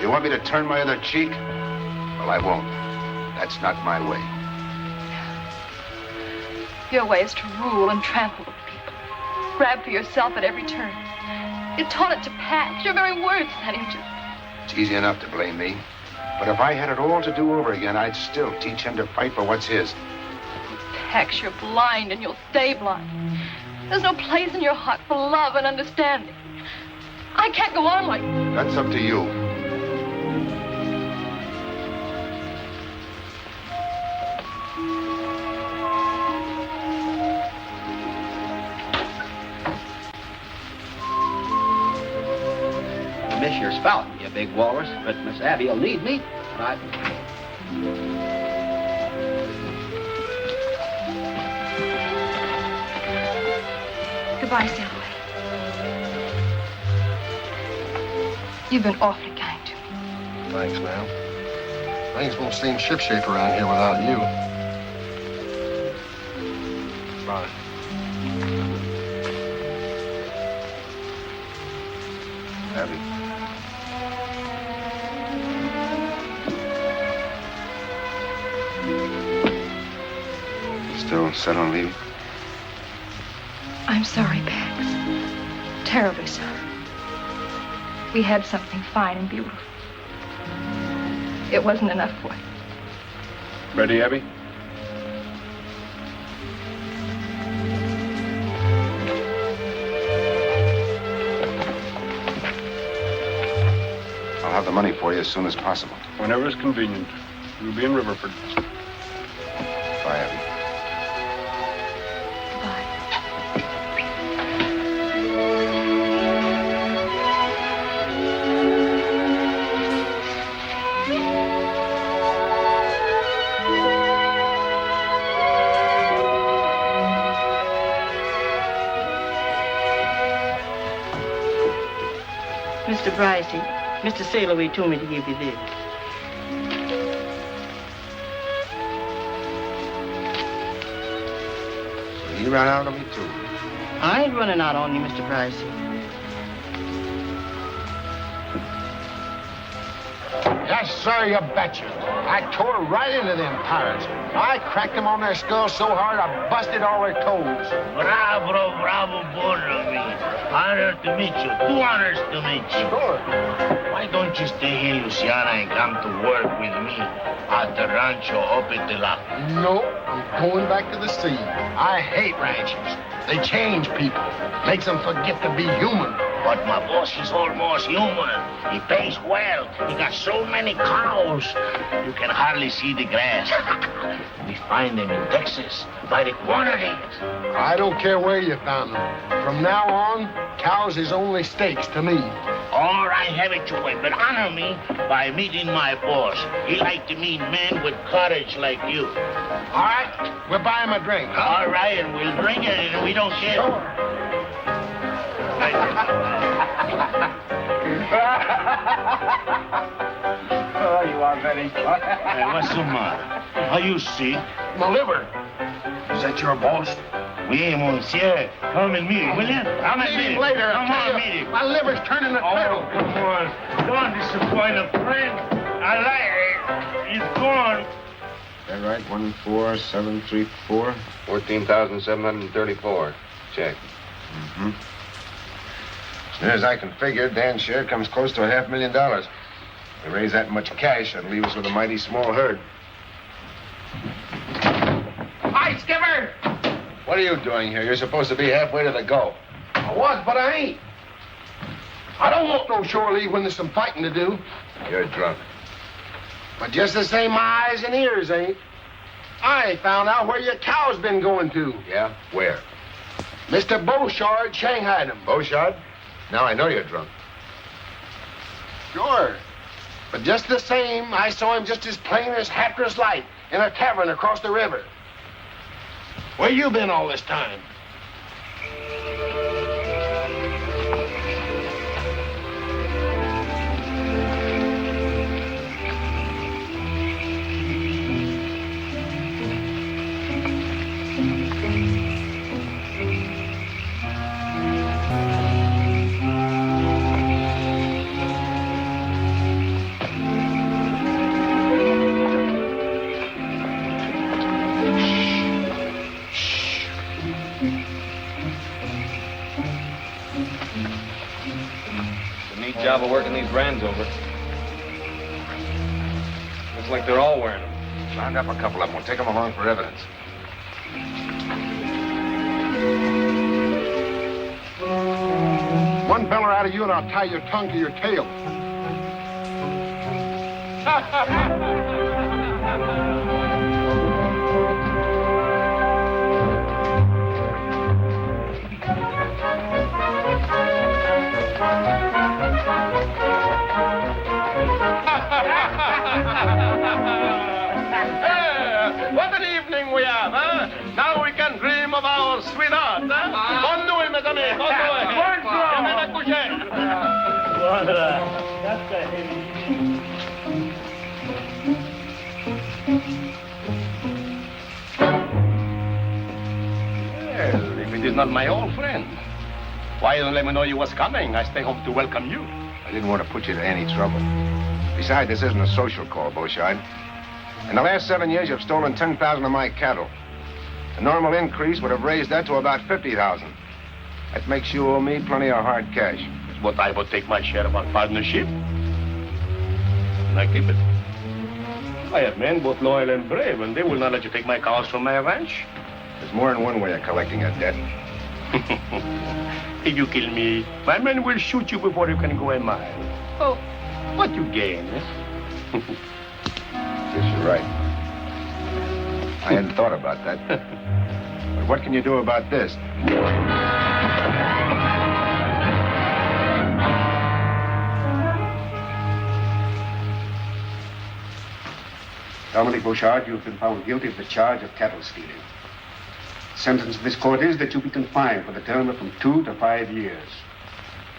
You want me to turn my other cheek? Well, I won't. That's not my way. Your way is to rule and trample the people. Grab for yourself at every turn. You taught it to Pax. Your very words led him to... It's easy enough to blame me. But if I had it all to do over again, I'd still teach him to fight for what's his. Pax, you're blind and you'll stay blind. There's no place in your heart for love and understanding. I can't go on like this. That's up to you. I miss your spout, you big walrus, but Miss Abby will need me. And Goodbye, Silver. You've been awfully kind to me. Thanks, ma'am. Things won't seem shipshape around here without you. Bye. Abby. Still set on leaving? I'm sorry, Pax. Terribly sorry. We had something fine and beautiful. It wasn't enough for you. Ready, Abby? I'll have the money for you as soon as possible. Whenever it's convenient. We'll be in Riverford. Bye, Abby. Mr. Brycey, Mr. Sailorway told me to give you this. So he ran out on me, too. I ain't running out on you, Mr. Brycey. Yes, sir, you betcha. I tore right into them pirates. I cracked them on their skulls so hard I busted all their toes. Bravo, Borrow. Honor to meet you. 2 honors to meet you. Sure. Why don't you stay here, Luciana, and come to work with me at the rancho up at the lock? No, I'm going back to the sea. I hate ranches. They change people. Makes them forget to be human. But my boss is almost human. He pays well. He got so many cows, you can hardly see the grass. We find them in Texas by the quantities. I don't care where you found them. From now on, cows is only steaks to me. All right, have it your way, but honor me by meeting my boss. He like to meet men with courage like you. All right, we'll buy him a drink. All right, and we'll drink it, and we don't care. Sure. oh, you are very funny. Hey, what's the matter? How you sick? My liver. Is that your boss? Oui, monsieur. Come and meet him, will you? Come and meet him. Later. Come on, meet him. My liver's turning the turtle. Come on. Don't disappoint a friend. I like it. He's gone. Is that right? 14734? 14,734. Check. Mm-hmm. As near as I can figure, Dan's share comes close to $500,000. We raise that much cash, that'll leave us with a mighty small herd. Hi, Skipper! What are you doing here? You're supposed to be halfway to the Gulf. I was, but I ain't. I don't want no shore leave when there's some fighting to do. You're drunk. But just the same, my eyes and ears ain't. I found out where your cow's been going to. Yeah? Where? Mr. Beauchard shanghaied him. Beauchard? Now I know you're drunk. Sure. But just the same, I saw him just as plain as Hatteras light in a tavern across the river. Where you been all this time? It's a neat job of working these brands over. Looks like they're all wearing them. Round up a couple of them. We'll take them along for evidence. One feller out of you and I'll tie your tongue to your tail. What an evening we have, huh? Now we can dream of our sweetheart, huh? Bonne nuit, mes amis. Bonne nuit. Jamais la coucher. Voilà. That's the Well, if it is not my old friend, why don't let me know you was coming? I stay home to welcome you. I didn't want to put you to any trouble. Besides, this isn't a social call, Beauchard. In the last 7 years, you've stolen 10,000 of my cattle. A normal increase would have raised that to about 50,000. That makes you owe me plenty of hard cash. But I will take my share of our partnership. And I keep it. I have men both loyal and brave, and they will not let you take my cows from my ranch. There's more than one way of collecting a debt. If you kill me, my men will shoot you before you can go a mile. Oh, what you gain, eh? Guess you're right. I hadn't thought about that. But what can you do about this? Dominic Beauchard, you've been found guilty of the charge of cattle stealing. The sentence of this court is that you be confined for the term of from 2 to 5 years.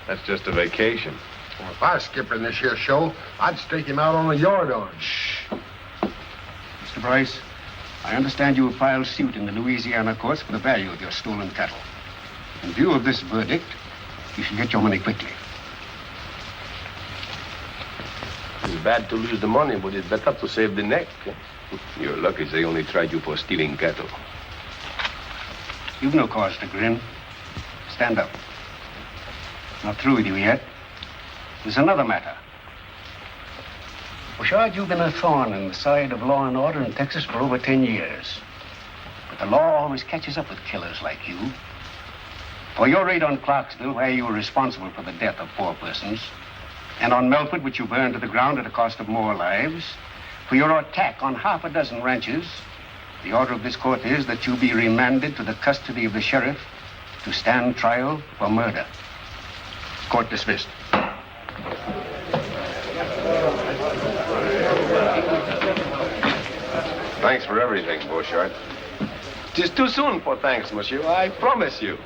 That's just a vacation. Well, if I was skipper in this here show, I'd stake him out on a yard arm. Shh. Mr. Bryce, I understand you have filed suit in the Louisiana courts for the value of your stolen cattle. In view of this verdict, you should get your money quickly. It's bad to lose the money, but it's better to save the neck. You're lucky they only tried you for stealing cattle. You've no cause to grin. Stand up. Not through with you yet. There's another matter. Beauchard, you've been a thorn in the side of law and order in Texas for over 10 years. But the law always catches up with killers like you. For your raid on Clarksville, where you were responsible for the death of 4 persons, and on Melford, which you burned to the ground at a cost of more lives, for your attack on half a dozen ranches, the order of this court is that you be remanded to the custody of the sheriff to stand trial for murder. Court dismissed. Thanks for everything, Beauchard. It is too soon for thanks, monsieur. I promise you.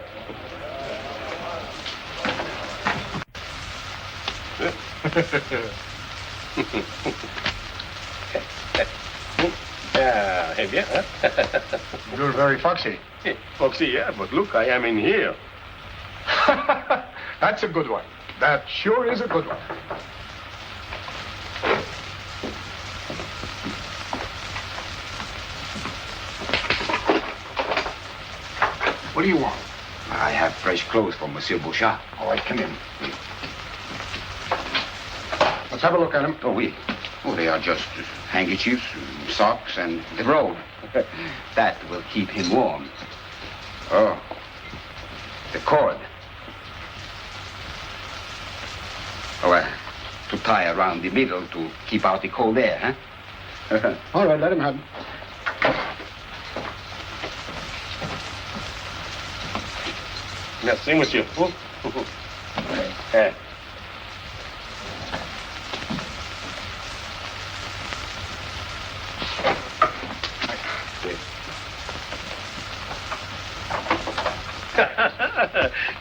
Eh bien, hein? You're very foxy. Foxy, yeah, but look, I am in here. That's a good one. That sure is a good one. What do you want? I have fresh clothes for Monsieur Beauchard. All right, come in. Let's have a look at them. Oh, oui. Oh, they are just handkerchiefs, socks, and the robe. That will keep him warm. Oh. The cord. Oh, to tie around the middle to keep out the cold air, huh? All right, let him have them. Merci, monsieur. Eh.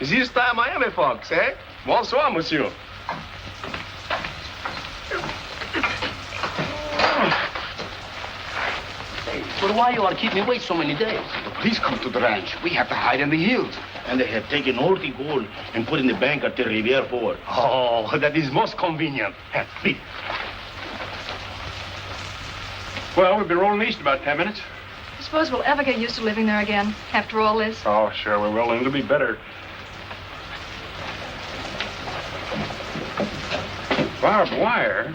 This time I am a fox, eh? Bonsoir, monsieur. But why you are keeping me wait so many days? Please come to the ranch. We have to hide in the hills. And they have taken all the gold and put in the bank at the Riviera Ford. Oh, that is most convenient. Please. Well, we'll be rolling east about 10 minutes. I suppose we'll ever get used to living there again after all this. Oh, sure we will, and it'll be better. Barbed wire?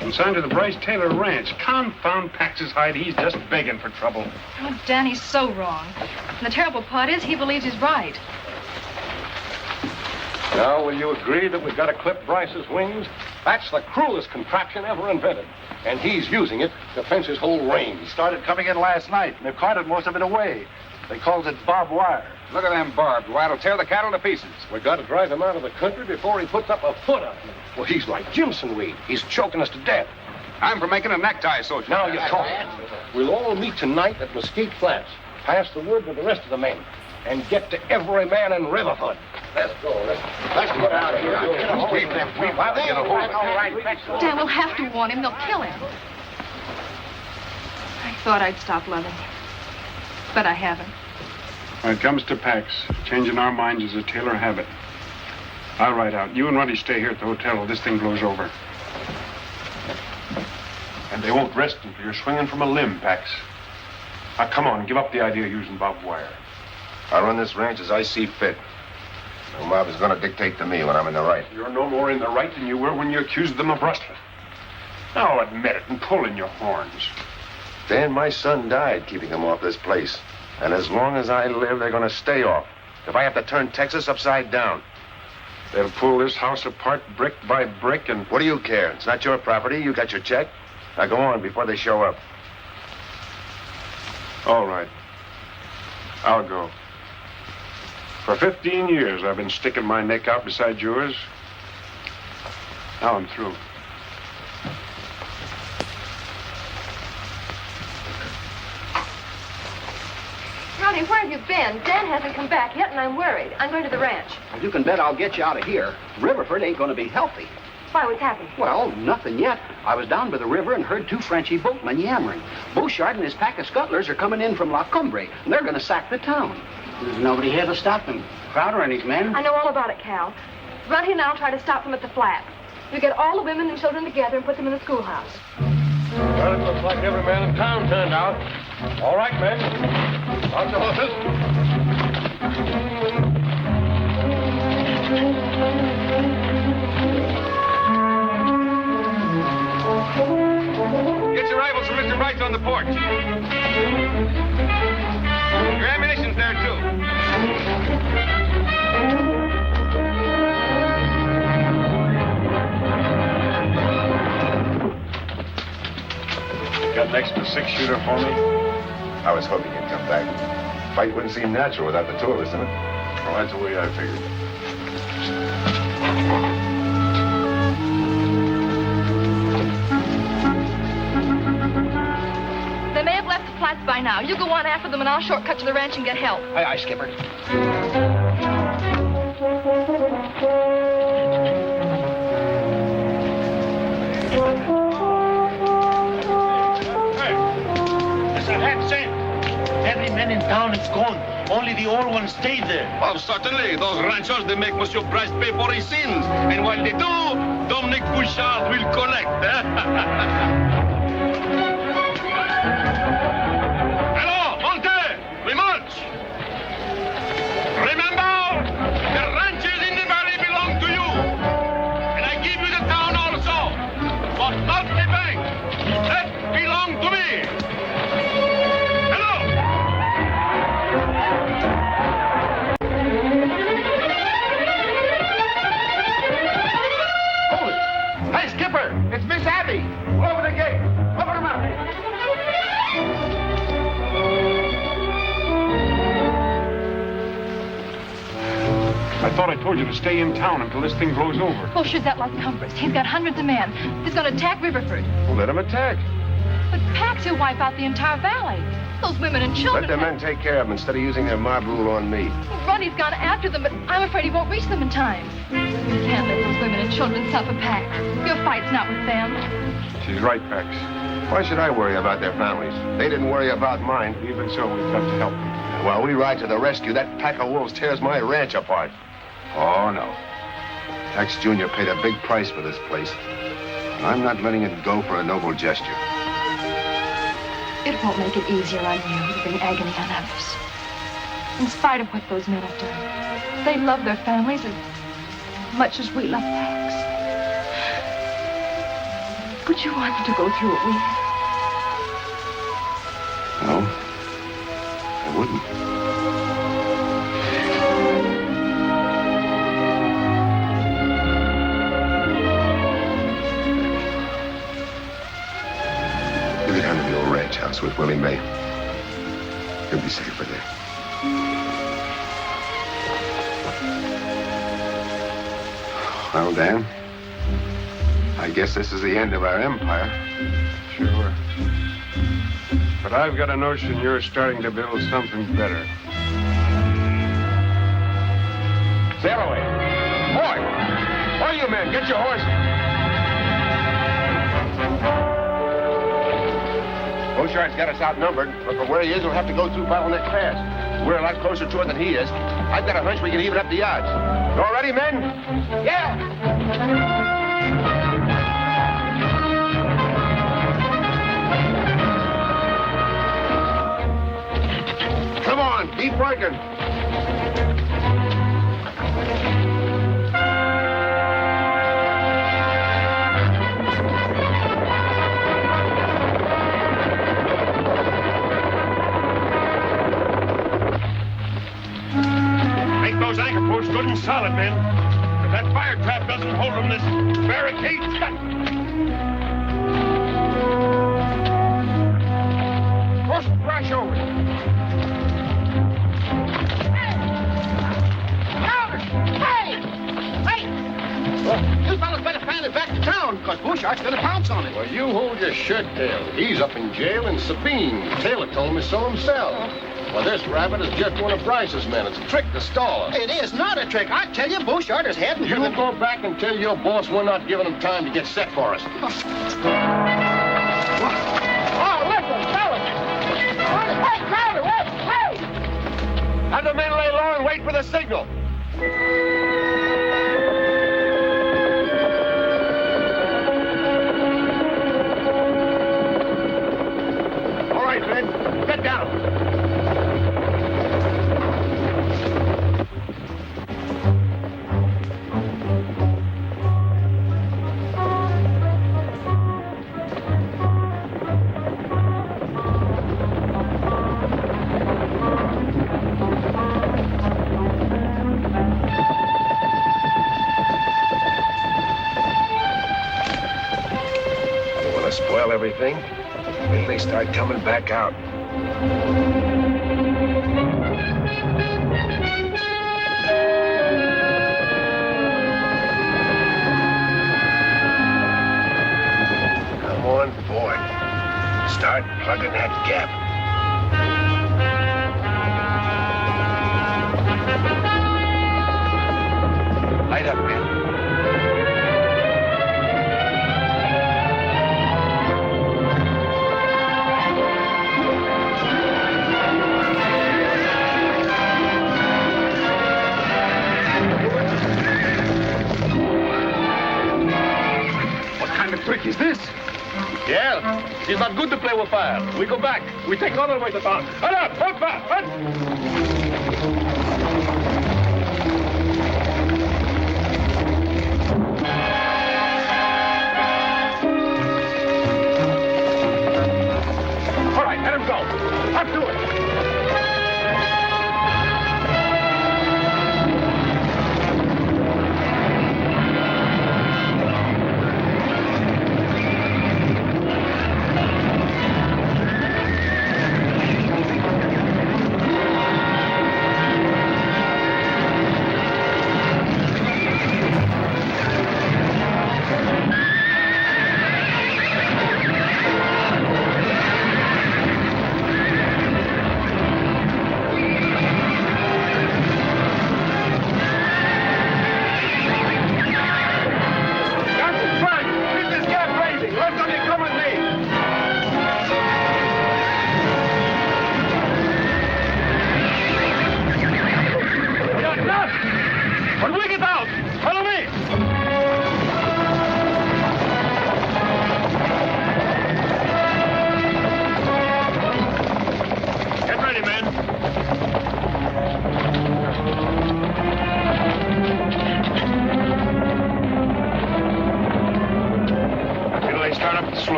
Consigned to the Bryce Taylor Ranch. Confound Pax's hide. He's just begging for trouble. Oh, Danny's so wrong. And the terrible part is he believes he's right. Now, will you agree that we've got to clip Bryce's wings? That's the cruelest contraption ever invented. And he's using it to fence his whole range. He started coming in last night, and they've carted most of it away. They calls it barbed wire. Look at them barbed wire. It'll tear the cattle to pieces. We've got to drive him out of the country before he puts up a foot on it. Well, he's like Jimson weed. He's choking us to death. I'm for making a necktie social. Now you talk. We'll all meet tonight at Mesquite Flats. Pass the word to the rest of the men. And get to every man in Riverfoot. Let's go. Let's get out of here. Dan, we'll have to warn him. They'll kill him. I thought I'd stop loving him. But I haven't. When it comes to Pax, changing our minds is a Taylor habit. I'll ride out. You and Ruddy stay here at the hotel while this thing blows over. And they won't rest until you're swinging from a limb, Pax. Now, come on, give up the idea of using barbed wire. I run this ranch as I see fit. No mob is going to dictate to me when I'm in the right. You're no more in the right than you were when you accused them of rustling. Now admit it and pull in your horns. Dan, my son died keeping them off this place. And as long as I live, they're going to stay off. If I have to turn Texas upside down. They'll pull this house apart brick by brick and... What do you care? It's not your property. You got your check. Now go on before they show up. All right. I'll go. For 15 years, I've been sticking my neck out beside yours. Now I'm through. Ronnie, where have you been? Dan hasn't come back yet, and I'm worried. I'm going to the ranch. You can bet I'll get you out of here. Riverford ain't going to be healthy. Why, what's happened? Well, nothing yet. I was down by the river and heard two Frenchy boatmen yammering. Bouchard and his pack of scuttlers are coming in from La Cumbre, and they're going to sack the town. There's nobody here to stop them. Crowder and his men. I know all about it, Cal. Ronnie and I'll try to stop them at the flat. We get all the women and children together and put them in the schoolhouse. Well, it looks like every man in town turned out. All right, men. On the horses. Get your rifles from Mr. Bryce on the porch. Your ammunition's there, too. Got an extra 6-shooter for me? I was hoping you'd come back. Fight wouldn't seem natural without the two of us in it. Well, that's the way I figured. They may have left the flats by now. You go on after them, and I'll shortcut to the ranch and get help. Aye, aye, Skipper. Every man in town is gone. Only the old ones stayed there. Well, certainly. Those ranchers, they make Monsieur Bryce pay for his sins. And while they do, Dominic Bouchard will collect. Hello, Monte! We march! Remember, the ranches in the valley belong to you. And I give you the town also. But not the bank. That belong to me. Hey, Skipper! It's Miss Abby! Over the gate! Open them up! I thought I told you to stay in town until this thing blows over. Bullshit's at Las Cumbres. He's got hundreds of men. He's going to attack Riverford. Well, let him attack. But Pax will wipe out the entire valley. Those women and children... Let the men take care of them instead of using their mob rule on me. Ronnie's gone after them, but I'm afraid he won't reach them in time. We can't let those women and children suffer, Pax. Your fight's not with them. She's right, Pax. Why should I worry about their families? They didn't worry about mine. Even so, we've got to help them. While we ride to the rescue, that pack of wolves tears my ranch apart. Oh, no. Tex Jr. paid a big price for this place. And I'm not letting it go for a noble gesture. It won't make it easier on you to bring agony on others. In spite of what those men have done, they love their families as much as we love Pax. Would you want to go through what we have? No, I wouldn't. You get down to the old ranch house with Willie May. You'll be safer there. Well, Dan, I guess this is the end of our empire. Sure. But I've got a notion you're starting to build something better. Sail away. Boy! Boy, you men, get your horses. Beauchart's got us outnumbered, but from where he is, we'll have to go through Bottleneck Pass. We're a lot closer to it than he is. I've got a hunch we can even up the odds. You all ready, men? Yeah! Come on, keep working. Make those anchor posts good and solid, men. If that fire trap doesn't hold them, this barricade's cut. Push the brush over. You fellas better fan it back to town, because Beauchart's gonna pounce on it. Well, you hold your shirt tail. He's up in jail in Sabine. Taylor told me so himself. Well, this rabbit is just one of Bryce's men. It's a trick to stall us. It is not a trick. I tell you, Beauchart is heading You for the... go back and tell your boss we're not giving him time to get set for us. Oh, listen, fellas. Hey, Crowder, wait, hey! Have the men lay low and wait for the signal. All right, men, get down. Spoil everything, wait till they start coming back out. Come on board. Start plugging that gap. Light up, man. Trick is this? Yeah, it's not good to play with fire. We go back. We take other way to town. Hut up! Hut back! Hut! All right, let him go. Up to it.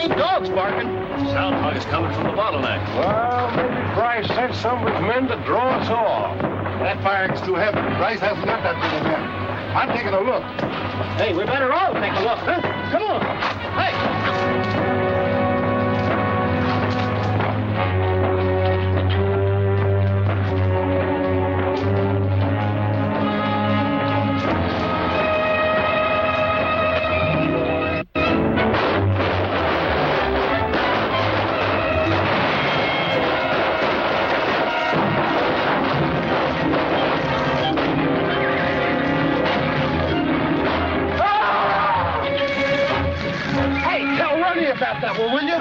ain't dogs barking. Sound like it's coming from the bottleneck. Well, maybe Bryce sent some of his men to draw us off. That firing's too heavy. Bryce hasn't got that many men. I'm taking a look. Hey, we better all take a look, huh? Come on. Hey. About that one, will you?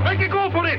Make it go for it!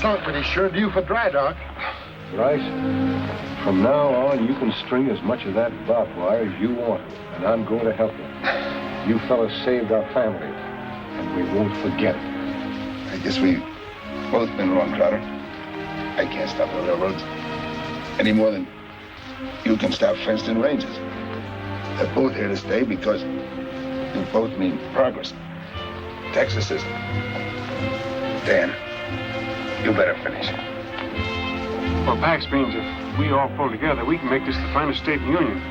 sunk, but he's sure due for dry dock. Bryce, from now on, you can string as much of that barbed wire as you want, and I'm going to help you. You fellas saved our family, and we won't forget it. I guess we've both been wrong, Crowder. I can't stop the railroads any more than you can stop fenced-in ranges. They're both here to stay because they both mean progress. Texas is... Dan, you better finish. Well, Pax means if we all pull together, we can make this the finest state in the Union,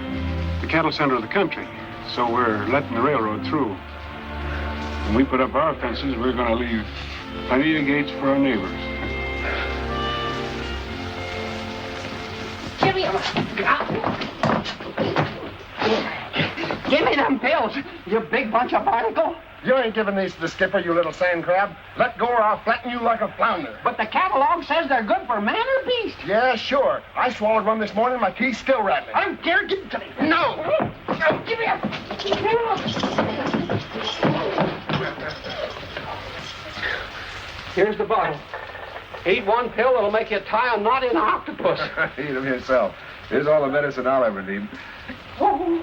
the cattle center of the country. So we're letting the railroad through. When we put up our fences, we're going to leave plenty of gates for our neighbors. Give me them pills, you big bunch of barnacle. You ain't giving these to the skipper, you little sand crab. Let go or I'll flatten you like a flounder. But the catalog says they're good for man or beast. Yeah, sure. I swallowed one this morning, my teeth's still rattling. I don't care, give it to me. No! No, give me a... Here's the bottle. Eat one pill, it'll make you tie a knot in an octopus. Eat them yourself. Here's all the medicine I'll ever need. Whoa.